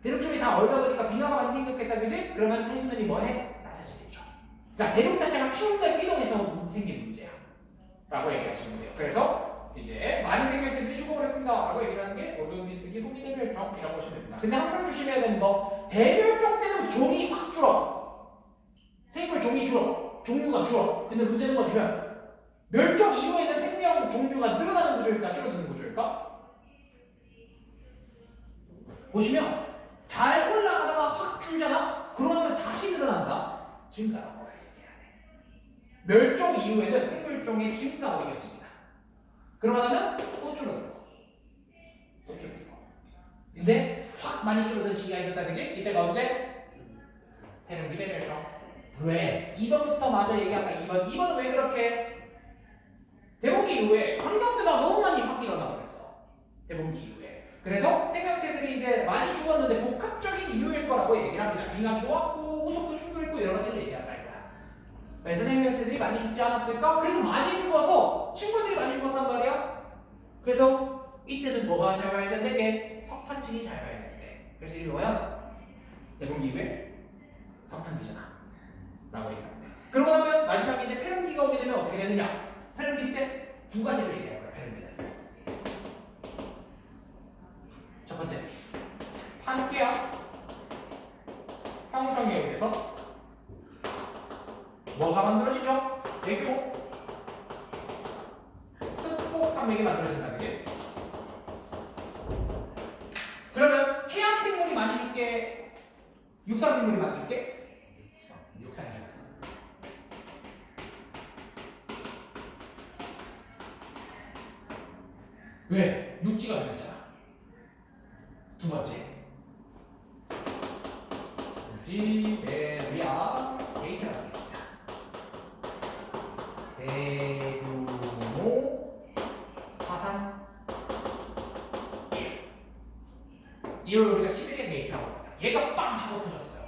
Speaker 1: 대륙 주변이 다 얼다 보니까 빙하가 많이 생겼겠다, 그지? 그러면 해수면이 뭐해? 낮아지겠죠. 그러니까 대륙 자체가 추운 대로 이동해서 생긴 문제야. 라고 얘기하시면 돼요. 그래서 이제 많은 생명체들이 죽어버렸습니다. 라고 얘기하는 게 오르도비스기 후기 대멸종이라고 보시면 됩니다. 근데 항상 조심해야 되는 거 대멸종 때는 종이 확 줄어. 생물 종이 줄어. 종류가 줄어. 근데 문제는 뭐냐면 멸종 이후에는 생명 종류가 늘어나는 구조일까 줄어드는 구조일까? 보시면 잘 올라가다가 확 줄잖아? 그러면 다시 늘어난다? 증가라고 얘기해야 돼. 멸종 이후에는 생물종의 증가가 이어집니다. 그러고 나면 또 줄어들고 또 줄어들고 근데 확 많이 줄어든 시기가 있었다, 그지? 이때가 언제? 폐렴기 대멸종. 왜? 2번부터 마저 얘기할까? 2번은 왜 그렇게? 대봉기 이후에 환경 변화가 너무 많이 확 일어나고 그랬어. 대봉기 이후에. 그래서 생명체들이 이제 많이 죽었는데 복합적인 이유일 거라고 얘기를 합니다. 빙하기도 왔고 우석도 충돌했고 여러 가지를 얘기한다 이거야. 그래서 생명체들이 많이 죽지 않았을까? 그래서 많이 죽어서 친구들이 많이 죽었단 말이야. 그래서 이때는 뭐가 잘 발견되게? 석탄층이 잘 발견돼. 그래서 이게 뭐야? 대봉기 이후에 석탄기잖아. 라고 얘기합니다. 그러고 나면 마지막에 이제 폐렴기가 오게 되면 어떻게 되느냐? 폐렴기 때 두 가지를 얘기할 거야. 폐렴기는 첫 번째, 판계와 형성에 의해서 뭐가 만들어지죠? 대규모 습곡 산맥이 만들어진다, 그지? 그러면 해양 생물이 많이 죽게, 육상 생물이 많이 죽게? 육상이 죽었어. 왜? 육지가 되었잖아. 두 번째, 시베리아 데이터라고 있습니다. 대규모 화산 이걸 우리가 시베리아 데이터라고 합니다. 얘가 빵 하고 터졌어요.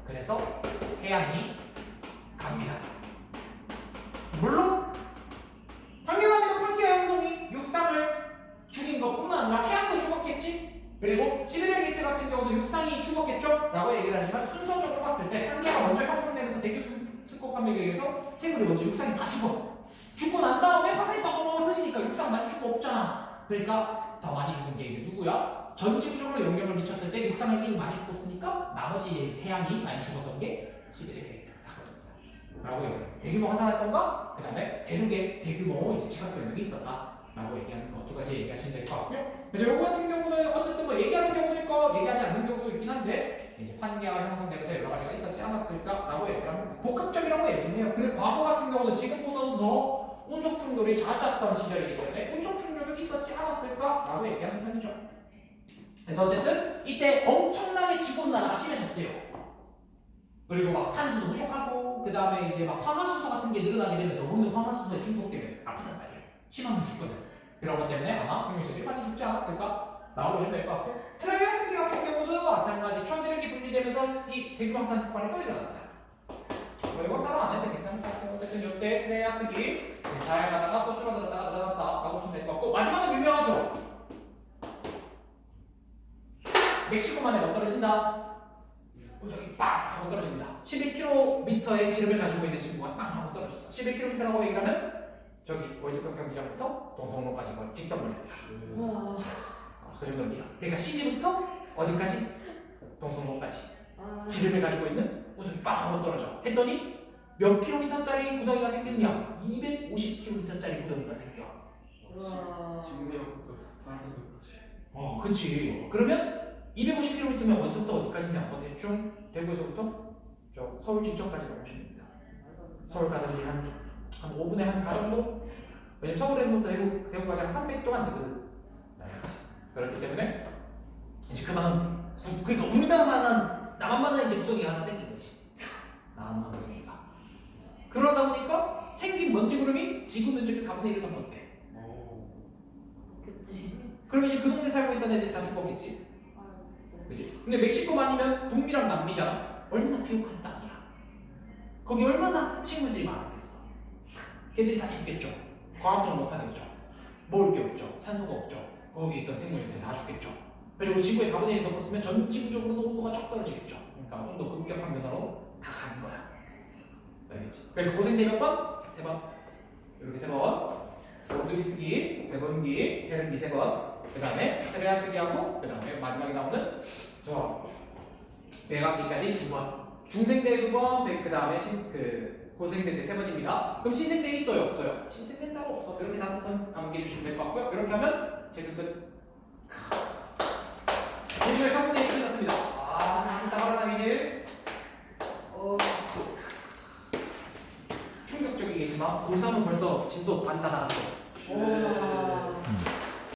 Speaker 1: 그래서 해양이 갑니다. 물론 당연하게도 판기와 형성이 육상을 죽인 것뿐만 아니라 해양도 죽었겠지? 그리고 시베리아 게이트 같은 경우도 육상이 죽었겠죠? 라고 얘기를 하지만 순서적으로 봤을 때 판기가 먼저 형성되면서 대규 습곡 산맥에 의해서 생물이 먼저 육상이 다 죽어. 죽고 난 다음에 화산이 빵빵빵 터지니까 육상 많이 죽고 없잖아. 그러니까 더 많이 죽은 게 이제 누구야? 전체적으로 영향을 미쳤을 때 육상에게 많이 죽고 없으니까 나머지 해양이 많이 죽었던 게 시베리아 게이트 사건입니다. 라고 얘기해요. 대규모 화산활동과 그 다음에 대륙에 대규모 이제 지각 변동이 있었다. 라고 얘기하는 거 두 가지 얘기하시면 될 것 같고요. 그래서 요거 같은 경우는 어쨌든 뭐 얘기하는 경우도 있고 얘기하지 않는 경우도 있긴 한데 이제 판계가 형성되면서 여러 가지가 있었지 않았을까라고 얘기를 합니다. 복합적이라고 얘기를 해요. 근데 과거 같은 경우는 지금보다도 더 운석 충돌이 잦았던 시절이기 때문에 운석 충돌도 있었지 않았을까라고 얘기하는 편이죠. 그래서 어쨌든 이때 엄청나게 지구온난화가 심해졌대요. 그리고 막 산소도 부족하고 그 다음에 이제 막 황화수소 같은 게 늘어나게 되면서 우리는 황화수소에 중독되면 아프단 말이에요. 심하면 죽거든. 그런 것 때문에 아마 생명체들이 많이 죽지 않았을까? 라고 보시면 될 것 같고, 트라이아스기 같은 경우도 마찬가지 초대륙이 분리되면서 이 대규모 황산 폭발이 또 일어났다. 뭐 이건 따로 안 해도 괜찮을 것 같아요. 어쨌든 이때 트라이아스기 잘 가다가 또 줄어들었다가 늘어났다 라고 보시면 될 것 같고, 마지막은 유명하죠. 멕시코만에 뭐 떨어진다? 우석이 빵 하고 떨어집니다. 11km의 지름을 가지고 있는 친구가 빵 하고 떨어졌어. 11km라고 얘기를 하면 저기 월드컵 경기장부터 동성로까지 거의 직선거리입니다.
Speaker 3: 와.
Speaker 1: 그 정도 길어. 그러니까 CG부터 어디까지? 동성로까지 지름을 가지고 있는 우석이 빵 하고 떨어져. 했더니 몇 킬로미터짜리 구덩이가 생겼냐? 250킬로미터짜리 구덩이가 생겨.
Speaker 3: 와.
Speaker 2: 지금부터 바람까지.
Speaker 1: 그치. 그러면 250km면 어디서부터 어디까지냐? 뭐 대충 대구에서부터 저 서울 진천까지 가보시면 됩니다. 서울 가는데 한 5분에 한 4 정도? 왜냐면 서울에서부터 대구까지 한 300쪽 안 되거든. 그렇기 때문에 이제 그만한 그러니까 우리나라만 나만만한 이제 구덩이가 하나 생긴 거지. 나만한 구덩이가. 그러다 보니까 생긴 먼지 구름이 지구 면적의 4분의 1을 덮었대.
Speaker 3: 그치.
Speaker 1: 그럼 이제 그 동네 살고 있던 애들이 다 죽었겠지. 그지? 근데 멕시코만이면 북미랑 남미잖아. 얼마나 비옥한 땅이야. 거기 얼마나 식물들이 많았겠어. 걔들이 다 죽겠죠. 과합성을 못하겠죠. 먹을 게 없죠. 산소가 없죠. 거기 있던 생물들이 다 죽겠죠. 그리고 지구의 4분의 1을 덮었으면 전 지구적으로 온도가 쫙 떨어지겠죠. 그러니까 온도 급격한 변화로 다 가는 거야. 알겠지? 그래서 고생대 몇 번? 3번. 이렇게 3번. 모두비 쓰기, 배번기, 해름기 3번. 그 다음에 테레아 쓰기하고 그 다음에 마지막에 나오는 저 매각기까지 2번. 중생대 2번, 그 다음에 고생대 때 3번입니다. 그럼 신생대 있어요? 없어요? 신생대 따로 없어. 이렇게 5번 암기해 주시면 될 것 같고요. 이렇게 하면 체크 끝. 오늘 3분의 1 끝났습니다. 이따 말하다기지. 충격적이겠지만 고3은 벌써 진도 반 다 나갔어.
Speaker 3: 와.